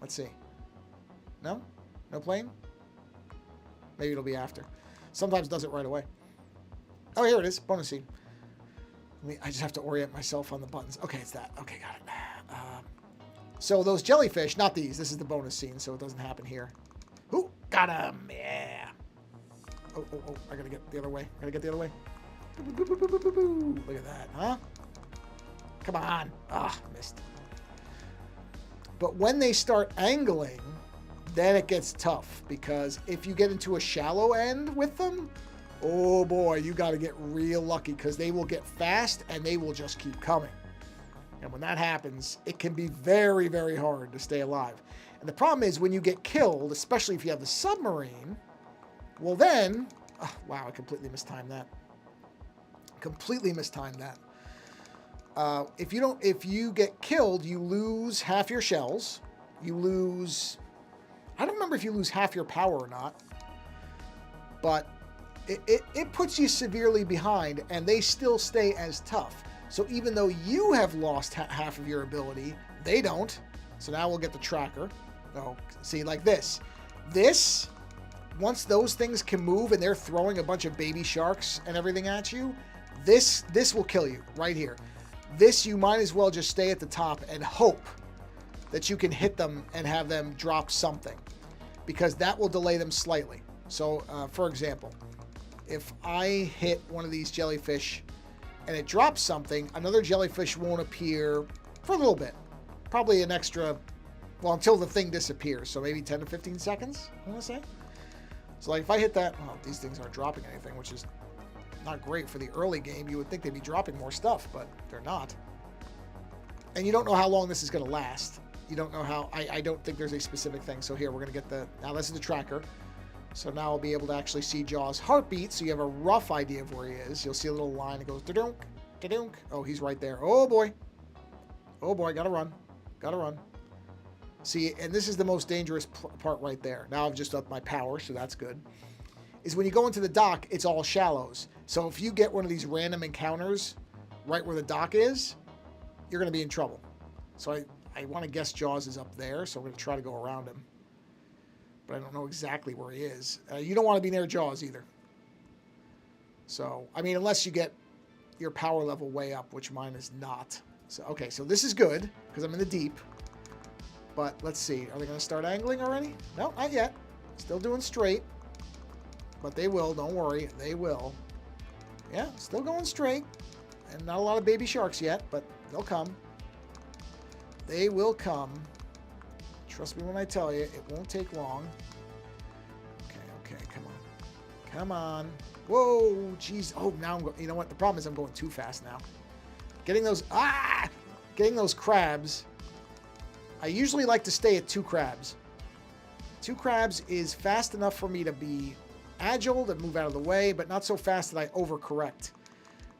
Speaker 1: Let's see. No? No plane? Maybe it'll be after. Sometimes it does it right away. Oh, here it is. Bonus scene. I just have to orient myself on the buttons. Okay, it's that. Okay, got it. So those jellyfish, not these. This is the bonus scene, so it doesn't happen here. Ooh, got him. Yeah. Oh. I gotta get the other way. Look at that, huh? Come on. Ah, missed. But when they start angling, then it gets tough, because if you get into a shallow end with them, oh boy, you got to get real lucky, because they will get fast and they will just keep coming. And when that happens, it can be very, very hard to stay alive. And the problem is when you get killed, especially if you have the submarine, well then, oh, wow, I completely mistimed that. If you get killed, you lose half your shells. You lose, I don't remember if you lose half your power or not, but it puts you severely behind, and they still stay as tough. So even though you have lost half of your ability, they don't. So now we'll get the tracker. Oh, see, like this. This, once those things can move and they're throwing a bunch of baby sharks and everything at you, this will kill you right here. This, you might as well just stay at the top and hope that you can hit them and have them drop something, because that will delay them slightly. So, for example, if I hit one of these jellyfish and it drops something, another jellyfish won't appear for a little bit. Probably an extra, well, until the thing disappears. So maybe 10 to 15 seconds, I want to say. So like if I hit that, well, these things aren't dropping anything, which is not great for the early game. You would think they'd be dropping more stuff, but they're not. And you don't know how long this is going to last. You don't know how, I don't think there's a specific thing. So here, we're going to get now this is the tracker. So now I'll be able to actually see Jaws' heartbeat, so you have a rough idea of where he is. You'll see a little line that goes da-dunk, da-dunk. Oh, he's right there. Oh boy, gotta run. See, and this is the most dangerous part right there. Now I've just upped my power, so that's good. Is when you go into the dock, it's all shallows. So if you get one of these random encounters right where the dock is, you're gonna be in trouble. So I want to guess Jaws is up there, so I'm gonna try to go around him. But I don't know exactly where he is. You don't want to be near Jaws either. So, I mean, unless you get your power level way up, which mine is not. So, okay, so this is good, because I'm in the deep. But let's see. Are they going to start angling already? No, not yet. Still doing straight. But they will, don't worry. They will. Yeah, still going straight. And not a lot of baby sharks yet, but they'll come. They will come. Trust me when I tell you, it won't take long. Okay, come on. Whoa, jeez. Oh, now I'm going, you know what? The problem is I'm going too fast now. Getting those crabs. I usually like to stay at 2 crabs. 2 crabs is fast enough for me to be agile, to move out of the way, but not so fast that I overcorrect.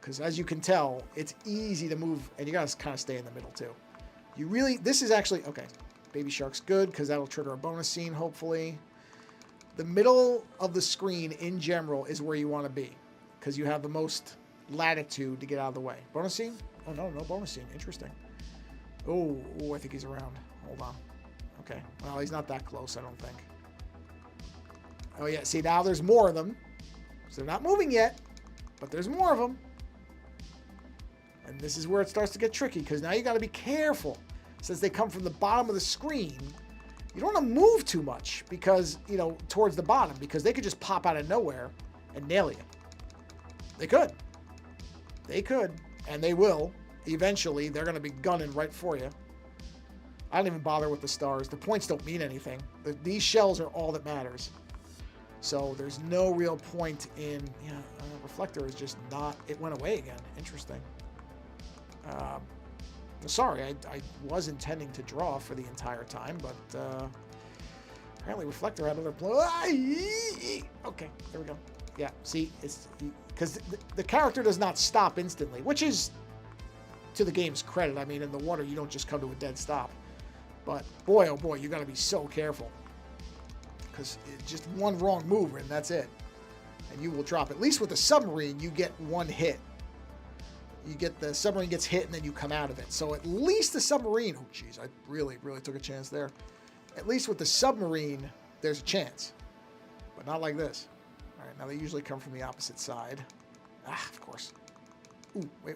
Speaker 1: Because as you can tell, it's easy to move, and you gotta kind of stay in the middle too. This is actually, okay. Baby shark's good, because that'll trigger a bonus scene, hopefully. The middle of the screen, in general, is where you want to be, because you have the most latitude to get out of the way. Bonus scene? Oh, no bonus scene. Interesting. Oh, I think he's around. Hold on. Okay. Well, he's not that close, I don't think. Oh, yeah. See, now there's more of them. So they're not moving yet, but there's more of them. And this is where it starts to get tricky, because now you got to be careful. Since they come from the bottom of the screen, you don't want to move too much, because, towards the bottom, because they could just pop out of nowhere and nail you. They could. And they will. Eventually, they're going to be gunning right for you. I don't even bother with the stars. The points don't mean anything. These shells are all that matters. So there's no real point in, reflector is just not, it went away again. Interesting. Sorry, I was intending to draw for the entire time, but apparently reflector had other Okay, there we go. Yeah, see, it's because the character does not stop instantly, which is to the game's credit. I mean, in the water, you don't just come to a dead stop. But boy, oh boy, you got to be so careful, because just one wrong move and that's it, and you will drop. At least with the submarine, you get one hit. the submarine gets hit and then you come out of it. So at least the submarine, oh geez, I really took a chance there. At least with the submarine, there's a chance, but not like this. All right, now they usually come from the opposite side. Ah, of course. Ooh, wait.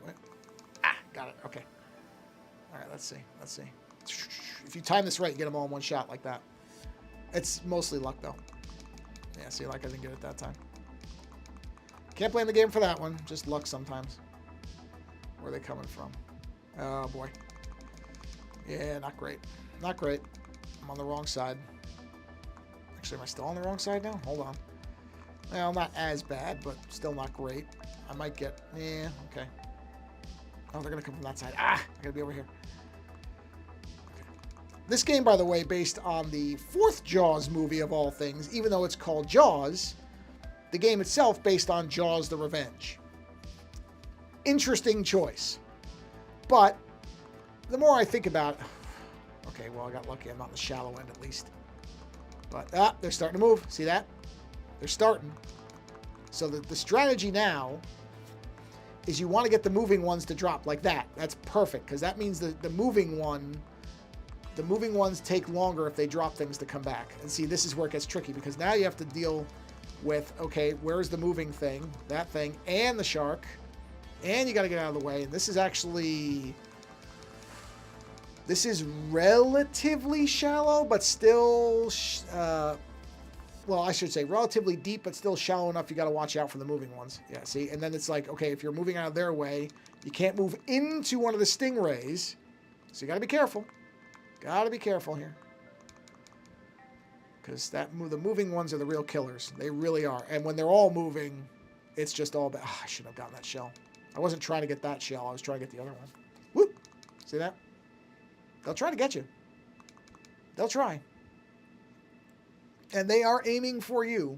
Speaker 1: Ah, got it, okay. All right, let's see. If you time this right, you get them all in one shot like that. It's mostly luck though. Yeah, see, like I didn't get it that time. Can't blame the game for that one, just luck sometimes. Where are they coming from? Oh boy. Yeah, not great. Not great. I'm on the wrong side. Actually, am I still on the wrong side now? Hold on. Well, not as bad, but still not great. I might get... Yeah, okay. Oh, they're going to come from that side. Ah! I got to be over here. Okay. This game, by the way, based on the fourth Jaws movie of all things, even though it's called Jaws, the game itself based on Jaws the Revenge. Interesting choice. But the more I think about it... Okay, well, I got lucky. I'm not in the shallow end, at least. But, they're starting to move. See that? They're starting. So the strategy now is you want to get the moving ones to drop like that. That's perfect, because that means the moving ones take longer if they drop things to come back. And see, this is where it gets tricky, because now you have to deal with, okay, where's the moving thing, that thing, and the shark, and you got to get out of the way. And this is actually... This is relatively shallow, but still, well, I should say relatively deep, but still shallow enough. You got to watch out for the moving ones. Yeah, see? And then it's like, okay, if you're moving out of their way, you can't move into one of the stingrays. So you got to be careful. Got to be careful here. Because the moving ones are the real killers. They really are. And when they're all moving, it's just all bad. Oh, I shouldn't have gotten that shell. I wasn't trying to get that shell. I was trying to get the other one. Whoop! See that? They'll try to get you. They'll try. And they are aiming for you.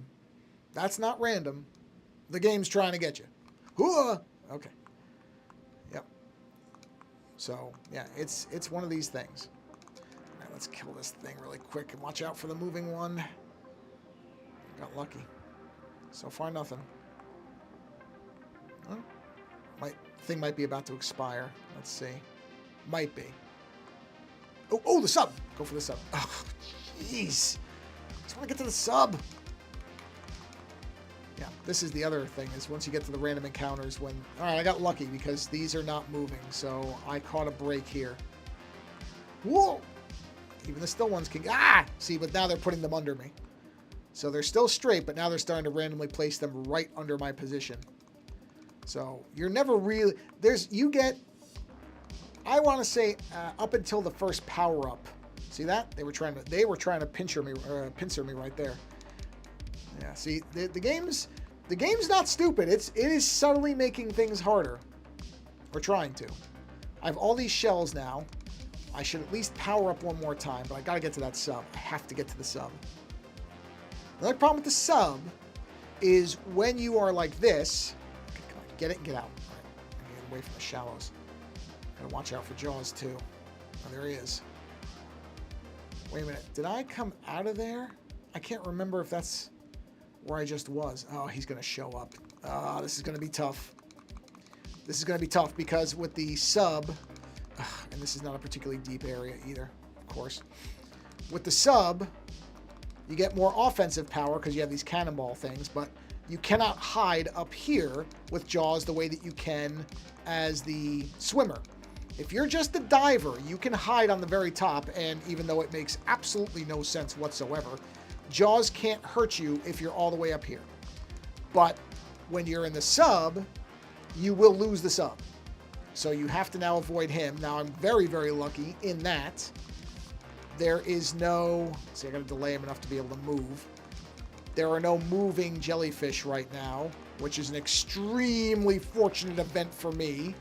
Speaker 1: That's not random. The game's trying to get you. Hooah! Okay. Yep. So, yeah, it's one of these things. All right, let's kill this thing really quick and watch out for the moving one. Got lucky. So far, nothing. Huh? Thing might be about to expire. Let's see. Might be. Oh, the sub! Go for the sub. Oh, jeez. I just want to get to the sub. Yeah, this is the other thing, is once you get to the random encounters when... Alright, I got lucky because these are not moving, so I caught a break here. Whoa! Even the still ones can... Ah! See, but now they're putting them under me. So they're still straight, but now they're starting to randomly place them right under my position. So you're never really... You get... I want to say up until the first power up. See that? They were trying to pincer me right there. Yeah. See, the game's not stupid. It is subtly making things harder. Or trying to. I have all these shells now. I should at least power up one more time, but I got to get to that sub. I have to get to the sub. Another problem with the sub is when you are like this. Okay, come on, get it and get out. All right, I need to get away from the shallows. Gotta watch out for Jaws, too. Oh, there he is. Wait a minute. Did I come out of there? I can't remember if that's where I just was. Oh, he's going to show up. This is going to be tough. This is going to be tough because with the sub... and this is not a particularly deep area either, of course. With the sub, you get more offensive power because you have these cannonball things, but you cannot hide up here with Jaws the way that you can as the swimmer. If you're just a diver, you can hide on the very top, and even though it makes absolutely no sense whatsoever, Jaws can't hurt you if you're all the way up here. But when you're in the sub, you will lose the sub. So you have to now avoid him. Now, I'm very, very lucky in that there is no... See, I got to delay him enough to be able to move. There are no moving jellyfish right now, which is an extremely fortunate event for me.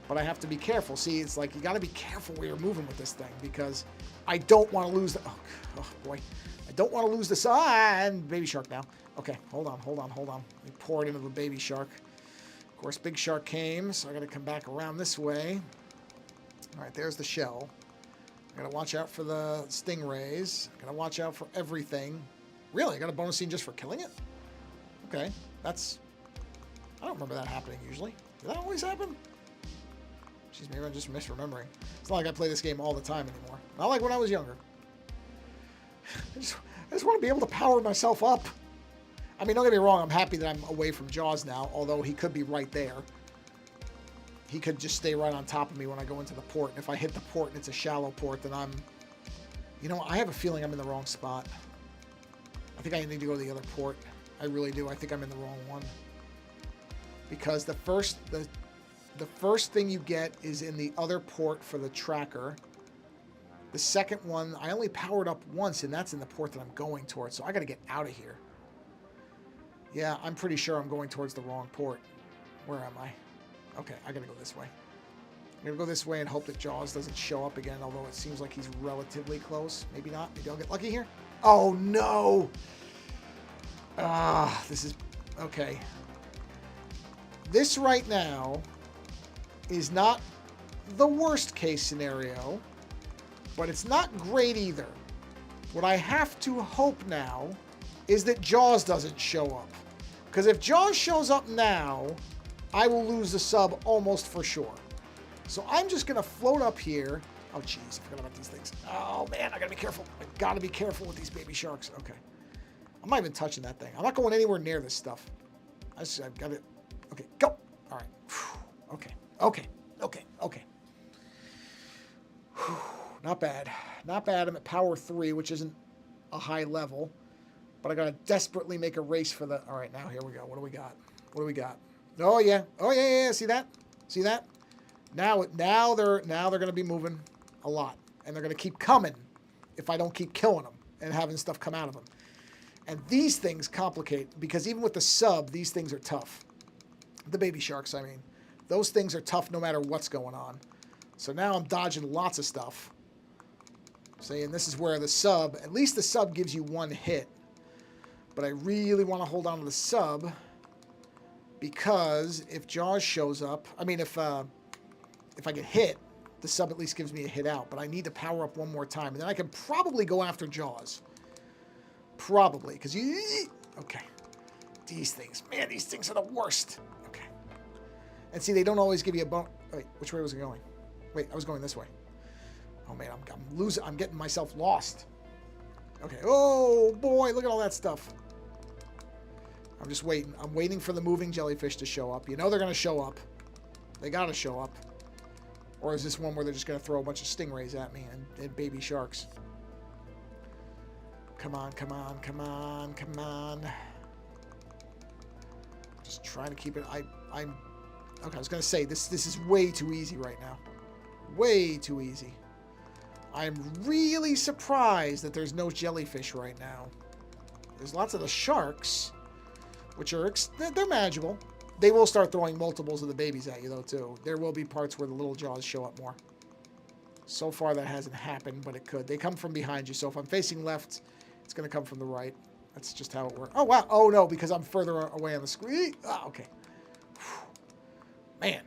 Speaker 1: But I have to be careful. See, it's like you got to be careful where you're moving with this thing because I don't want to lose the... Oh, boy. I don't want to lose the... and baby shark now. Okay, hold on. Let me pour it into the baby shark. Of course, big shark came, so I got to come back around this way. All right, there's the shell. I got to watch out for the stingrays. I got to watch out for everything. Really? I got a bonus scene just for killing it? Okay, that's... I don't remember that happening usually. Did that always happen? Jeez, maybe I'm just misremembering. It's not like I play this game all the time anymore. Not like when I was younger. I just want to be able to power myself up. I mean, don't get me wrong. I'm happy that I'm away from Jaws now, although he could be right there. He could just stay right on top of me when I go into the port. And if I hit the port and it's a shallow port, then I'm... You know, I have a feeling I'm in the wrong spot. I think I need to go to the other port. I really do. I think I'm in the wrong one. Because the first thing you get is in the other port for the tracker. The second one, I only powered up once, and that's in the port that I'm going towards. So I got to get out of here. Yeah, I'm pretty sure I'm going towards the wrong port. Where am I? Okay, I got to go this way. I'm going to go this way and hope that Jaws doesn't show up again, although it seems like he's relatively close. Maybe not. Maybe I'll get lucky here. Oh, no! This is... Okay. This right now is not the worst case scenario, but it's not great either. What I have to hope now is that Jaws doesn't show up. Because if Jaws shows up now, I will lose the sub almost for sure. So I'm just going to float up here. Oh, jeez, I forgot about these things. Oh, man, I got to be careful. I got to be careful with these baby sharks. Okay. I'm not even touching that thing. I'm not going anywhere near this stuff. I've got it. Okay, go. All right. Whew. Okay. Okay. Okay. Okay. Whew. Not bad. Not bad. I'm at power 3, which isn't a high level. But I got to desperately make a race for the... All right, now here we go. What do we got? What do we got? Oh, yeah. Oh, yeah. See that? See that? Now they're going to be moving a lot. And they're going to keep coming if I don't keep killing them and having stuff come out of them. And these things complicate, because even with the sub, these things are tough. The baby sharks, I mean. Those things are tough no matter what's going on. So now I'm dodging lots of stuff. See, and this is where the sub, at least the sub gives you one hit. But I really want to hold on to the sub, because if Jaws shows up, I mean, if I get hit, the sub at least gives me a hit out. But I need to power up one more time, and then I can probably go after Jaws. Probably, because you... Okay. These things. Man, these things are the worst. Okay. And see, they don't always give you a bone... Wait, which way was it going? Wait, I was going this way. Oh, man, I'm losing... I'm getting myself lost. Okay. Oh, boy, look at all that stuff. I'm just waiting. I'm waiting for the moving jellyfish to show up. You know they're going to show up. They got to show up. Or is this one where they're just going to throw a bunch of stingrays at me and baby sharks? Come on, come on, come on, come on. Just trying to keep it. I'm okay, I was gonna say this is way too easy right now. Way too easy. I'm really surprised that there's no jellyfish right now. There's lots of the sharks, which are they're manageable. They will start throwing multiples of the babies at you though too. There will be parts where the little Jaws show up more. So far that hasn't happened, but it could. They come from behind you, so if I'm facing left, it's going to come from the right. That's just how it works. Oh, wow. Oh, no, because I'm further away on the screen. Oh, okay. Man.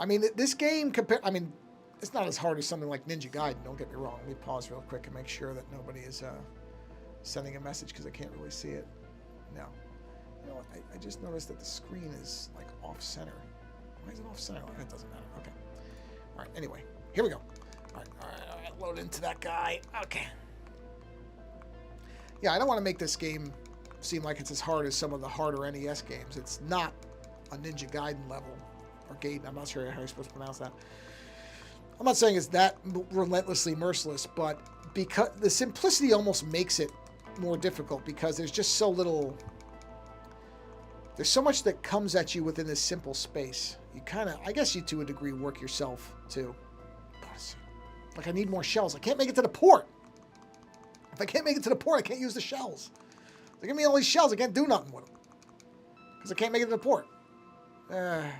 Speaker 1: I mean, this game, I mean, it's not as hard as something like Ninja Gaiden. Don't get me wrong. Let me pause real quick and make sure that nobody is sending a message because I can't really see it. No. You know what? I just noticed that the screen is, like, off-center. Why is it off-center? That doesn't matter. Okay. All right. Anyway, here we go. All right. Load into that guy. Okay. Yeah, I don't want to make this game seem like it's as hard as some of the harder NES games. It's not a Ninja Gaiden level. Or Gaiden. I'm not sure how you're supposed to pronounce that. I'm not saying it's that relentlessly merciless, but because the simplicity almost makes it more difficult because there's just so little... There's so much that comes at you within this simple space. You kind of, I guess you to a degree work yourself too. Like I need more shells. I can't make it to the port. If I can't make it to the port, I can't use the shells. They give me all these shells. I can't do nothing with them. Because I can't make it to the port. I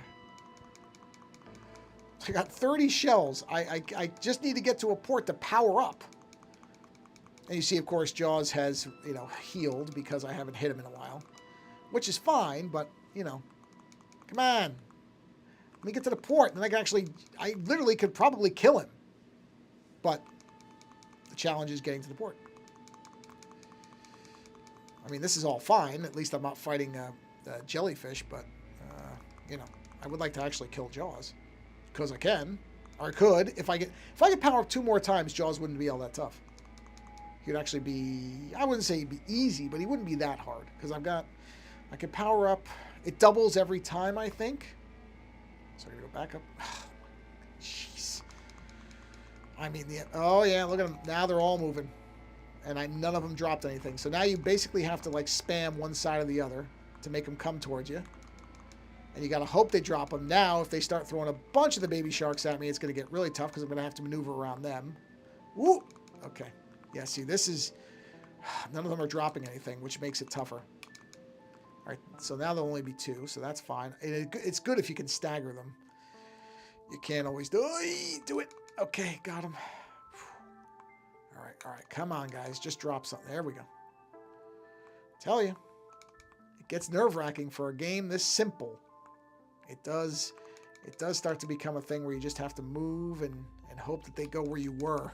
Speaker 1: got 30 shells. I just need to get to a port to power up. And you see, of course, Jaws has, you know, healed because I haven't hit him in a while. Which is fine, but, you know, come on. Let me get to the port. Then I can actually, I literally could probably kill him. But the challenge is getting to the port. I mean, this is all fine. At least I'm not fighting jellyfish, but, you know, I would like to actually kill Jaws. Because I can. Or I could. If I could power up 2 more times, Jaws wouldn't be all that tough. He'd actually be... I wouldn't say he'd be easy, but he wouldn't be that hard. Because I could power up... It doubles every time, I think. So I'm going to go back up. Jeez. I mean, oh yeah, look at them. Now they're all moving. And none of them dropped anything. So now you basically have to like spam one side or the other to make them come towards you. And you got to hope they drop them. Now, if they start throwing a bunch of the baby sharks at me, it's going to get really tough because I'm going to have to maneuver around them. Woo! Okay. Yeah, see, this is... None of them are dropping anything, which makes it tougher. All right, so now there'll only be 2, so that's fine. It's good if you can stagger them. You can't always do it. Okay, got him. All right. Come on, guys. Just drop something. There we go. Tell you. It gets nerve-wracking for a game this simple. It does start to become a thing where you just have to move and hope that they go where you were.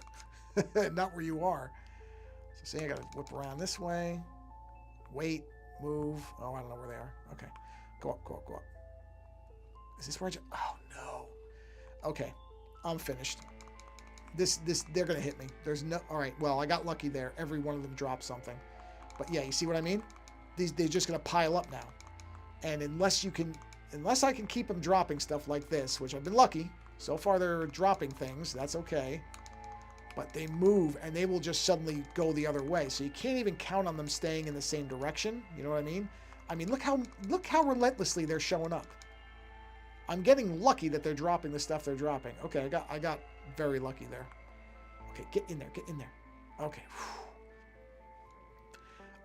Speaker 1: Not where you are. So see, I got to whip around this way. Wait. Move. Oh, I don't know where they are. Okay. Go up. Is this where oh, no. Okay. I'm finished. They're going to hit me. There's no... All right. Well, I got lucky there. Every one of them dropped something. But yeah, you see what I mean? They're just going to pile up now. And unless I can keep them dropping stuff like this, which I've been lucky. So far, they're dropping things. That's okay. But they move, and they will just suddenly go the other way. So you can't even count on them staying in the same direction. You know what I mean? I mean, look how relentlessly they're showing up. I'm getting lucky that they're dropping the stuff they're dropping. Okay, I got very lucky there. Okay, get in there. Okay.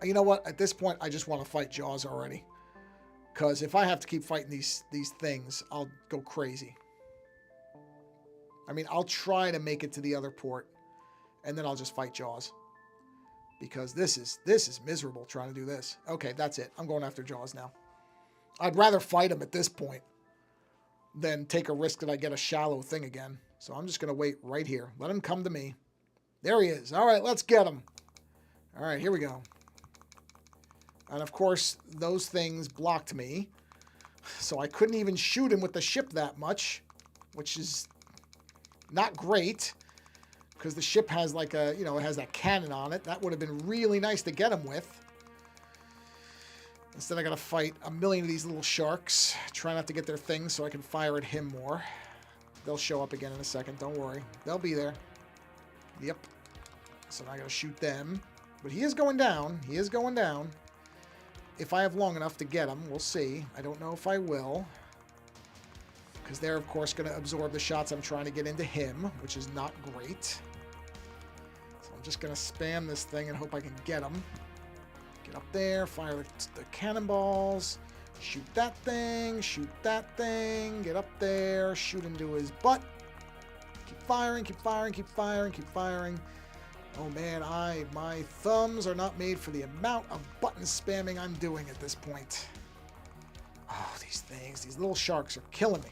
Speaker 1: Whew. You know what? At this point, I just want to fight Jaws already. Because if I have to keep fighting these things, I'll go crazy. I mean, I'll try to make it to the other port. And then I'll just fight Jaws. Because this is miserable trying to do this. Okay, that's it. I'm going after Jaws now. I'd rather fight him at this point than take a risk that I get a shallow thing again. So I'm just going to wait right here. Let him come to me. There he is. All right, let's get him. All right, here we go. And of course, those things blocked me. So I couldn't even shoot him with the ship that much, which is not great. Because the ship has like a, it has that cannon on it. That would have been really nice to get him with. Instead, I got to fight a million of these little sharks. Try not to get their things so I can fire at him more. They'll show up again in a second. Don't worry. They'll be there. Yep. So now I got to shoot them. But he is going down. He is going down. If I have long enough to get him, we'll see. I don't know if I will. Because they're, of course, going to absorb the shots I'm trying to get into him, which is not great. So I'm just going to spam this thing and hope I can get him. Get up there, fire the cannonballs, shoot that thing, get up there, shoot into his butt. Keep firing. Oh man, my thumbs are not made for the amount of button spamming I'm doing at this point. Oh, these little sharks are killing me.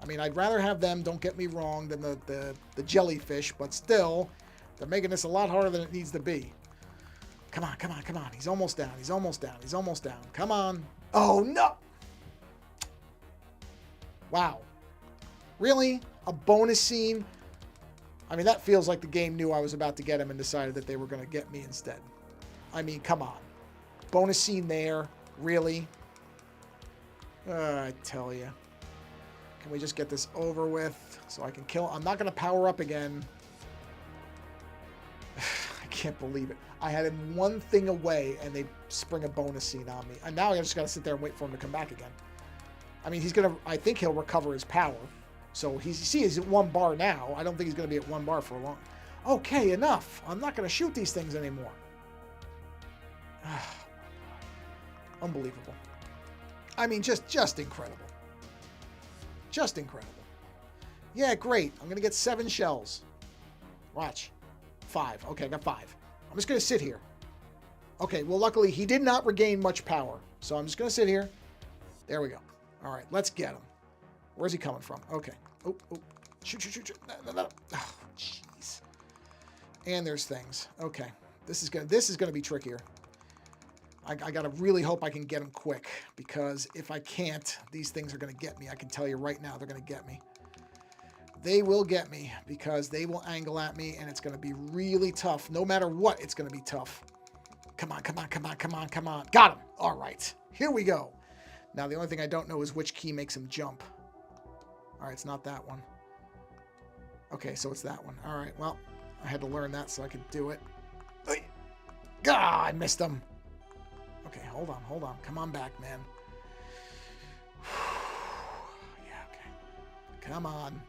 Speaker 1: I mean, I'd rather have them, don't get me wrong, than the jellyfish, but still, they're making this a lot harder than it needs to be. Come on. He's almost down. Come on. Oh, no. Wow. Really? A bonus scene? I mean, that feels like the game knew I was about to get him and decided that they were going to get me instead. I mean, come on. Bonus scene there. Really? I tell you. Can we just get this over with so I can kill? I'm not going to power up again. I can't believe it. I had him one thing away, and they spring a bonus scene on me. And now I just got to sit there and wait for him to come back again. I mean, I think he'll recover his power. So he's at 1 bar now. I don't think he's going to be at 1 bar for long. Okay, enough. I'm not going to shoot these things anymore. Unbelievable. I mean, just incredible. Just incredible. Yeah, great. I'm going to get 7 shells. Watch. 5. Okay, I got 5. I'm just going to sit here. Okay, well, luckily, he did not regain much power. So I'm just going to sit here. There we go. All right, let's get him. Where's he coming from? Okay. Oh. Shoot. No. Oh, jeez. And there's things. Okay. This is going to be trickier. I got to really hope I can get them quick, because if I can't, these things are going to get me. I can tell you right now, they're going to get me. They will get me, because they will angle at me, and it's going to be really tough. No matter what, it's going to be tough. Come on, come on, come on, come on, come on. Got him. All right. Here we go. Now, the only thing I don't know is which key makes him jump. All right, it's not that one. Okay, so it's that one. All right, well, I had to learn that so I could do it. God, I missed him. Okay, hold on, hold on. Come on back, man. Yeah, okay. Come on.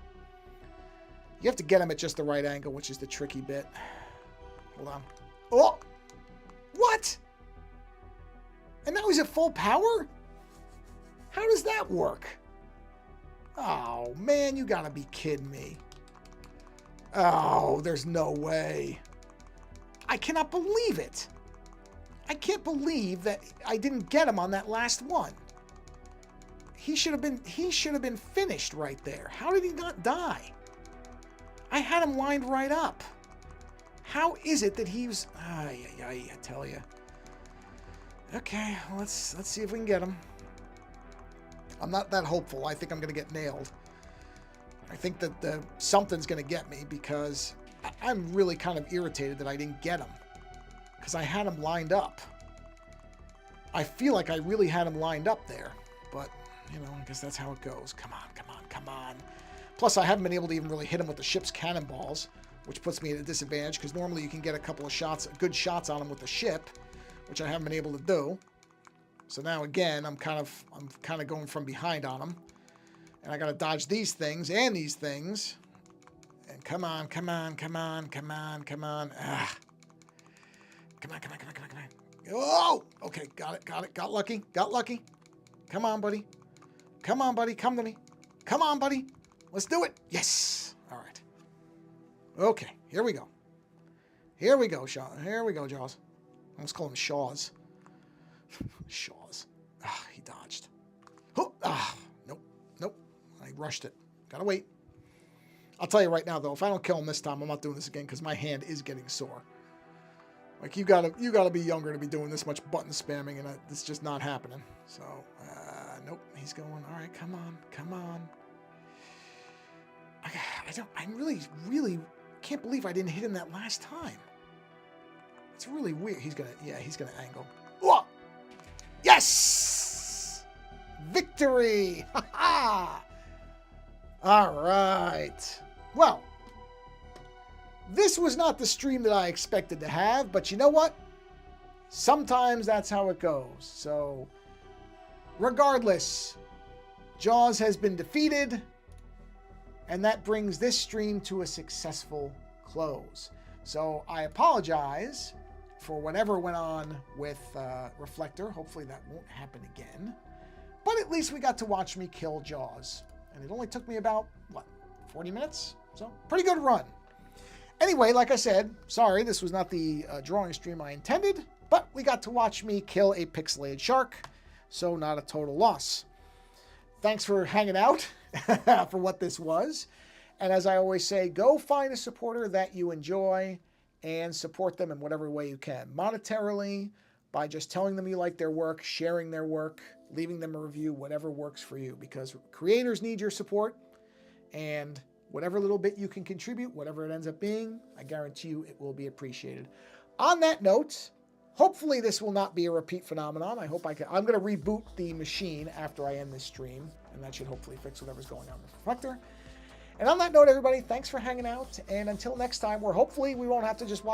Speaker 1: You have to get him at just the right angle, which is the tricky bit. Hold on. Oh! What? And now he's at full power? How does that work? Oh, man, you gotta be kidding me. Oh, there's no way. I cannot believe it. I can't believe that I didn't get him on that last one. He should have been finished right there. How did he not die? I had him lined right up. How is it that he was... I tell you. Okay, let's see if we can get him. I'm not that hopeful. I think I'm going to get nailed. I think that something's going to get me, because I'm really kind of irritated that I didn't get him, because I had him lined up. I feel like I really had him lined up there, but, you know, I guess that's how it goes. Come on, come on, come on. Plus, I haven't been able to even really hit him with the ship's cannonballs, which puts me at a disadvantage, because normally you can get a couple of shots, good shots on him with the ship, which I haven't been able to do. So now, again, I'm kind of going from behind on him. And I got to dodge these things and these things. And come on, come on, come on, come on, come on. Ah. Come on, come on, come on, come on, come on. Oh! Okay, got it, got it. Got lucky, got lucky. Come on, buddy. Come on, buddy. Come to me. Come on, buddy. Let's do it. Yes. All right. Okay, here we go. Here we go, Shaw. Here we go, Jaws. I almost call him Shaws. Shaws. Ah, he dodged. Oh, ah, nope, nope. I rushed it. Gotta wait. I'll tell you right now, though, if I don't kill him this time, I'm not doing this again, because my hand is getting sore. Like, you gotta be younger to be doing this much button spamming, and it's just not happening. So, nope. He's going. All right, come on, come on. I really can't believe I didn't hit him that last time. It's really weird. He's gonna angle. Whoa! Yes! Victory! Ha ha! All right. Well, this was not the stream that I expected to have, but you know what? Sometimes that's how it goes. So, regardless, Jaws has been defeated, and that brings this stream to a successful close. So, I apologize for whatever went on with Reflector. Hopefully that won't happen again. But at least we got to watch me kill Jaws. And it only took me about, 40 minutes? So, pretty good run. Anyway, like I said, sorry, this was not the drawing stream I intended, but we got to watch me kill a pixelated shark, so not a total loss. Thanks for hanging out for what this was. And as I always say, go find a supporter that you enjoy and support them in whatever way you can. Monetarily, by just telling them you like their work, sharing their work, leaving them a review, whatever works for you. Because creators need your support, and whatever little bit you can contribute, whatever it ends up being, I guarantee you it will be appreciated. On that note, hopefully this will not be a repeat phenomenon. I hope I can. I'm going to reboot the machine after I end this stream, and that should hopefully fix whatever's going on with the Reflector. And on that note, everybody, thanks for hanging out. And until next time, where hopefully we won't have to just watch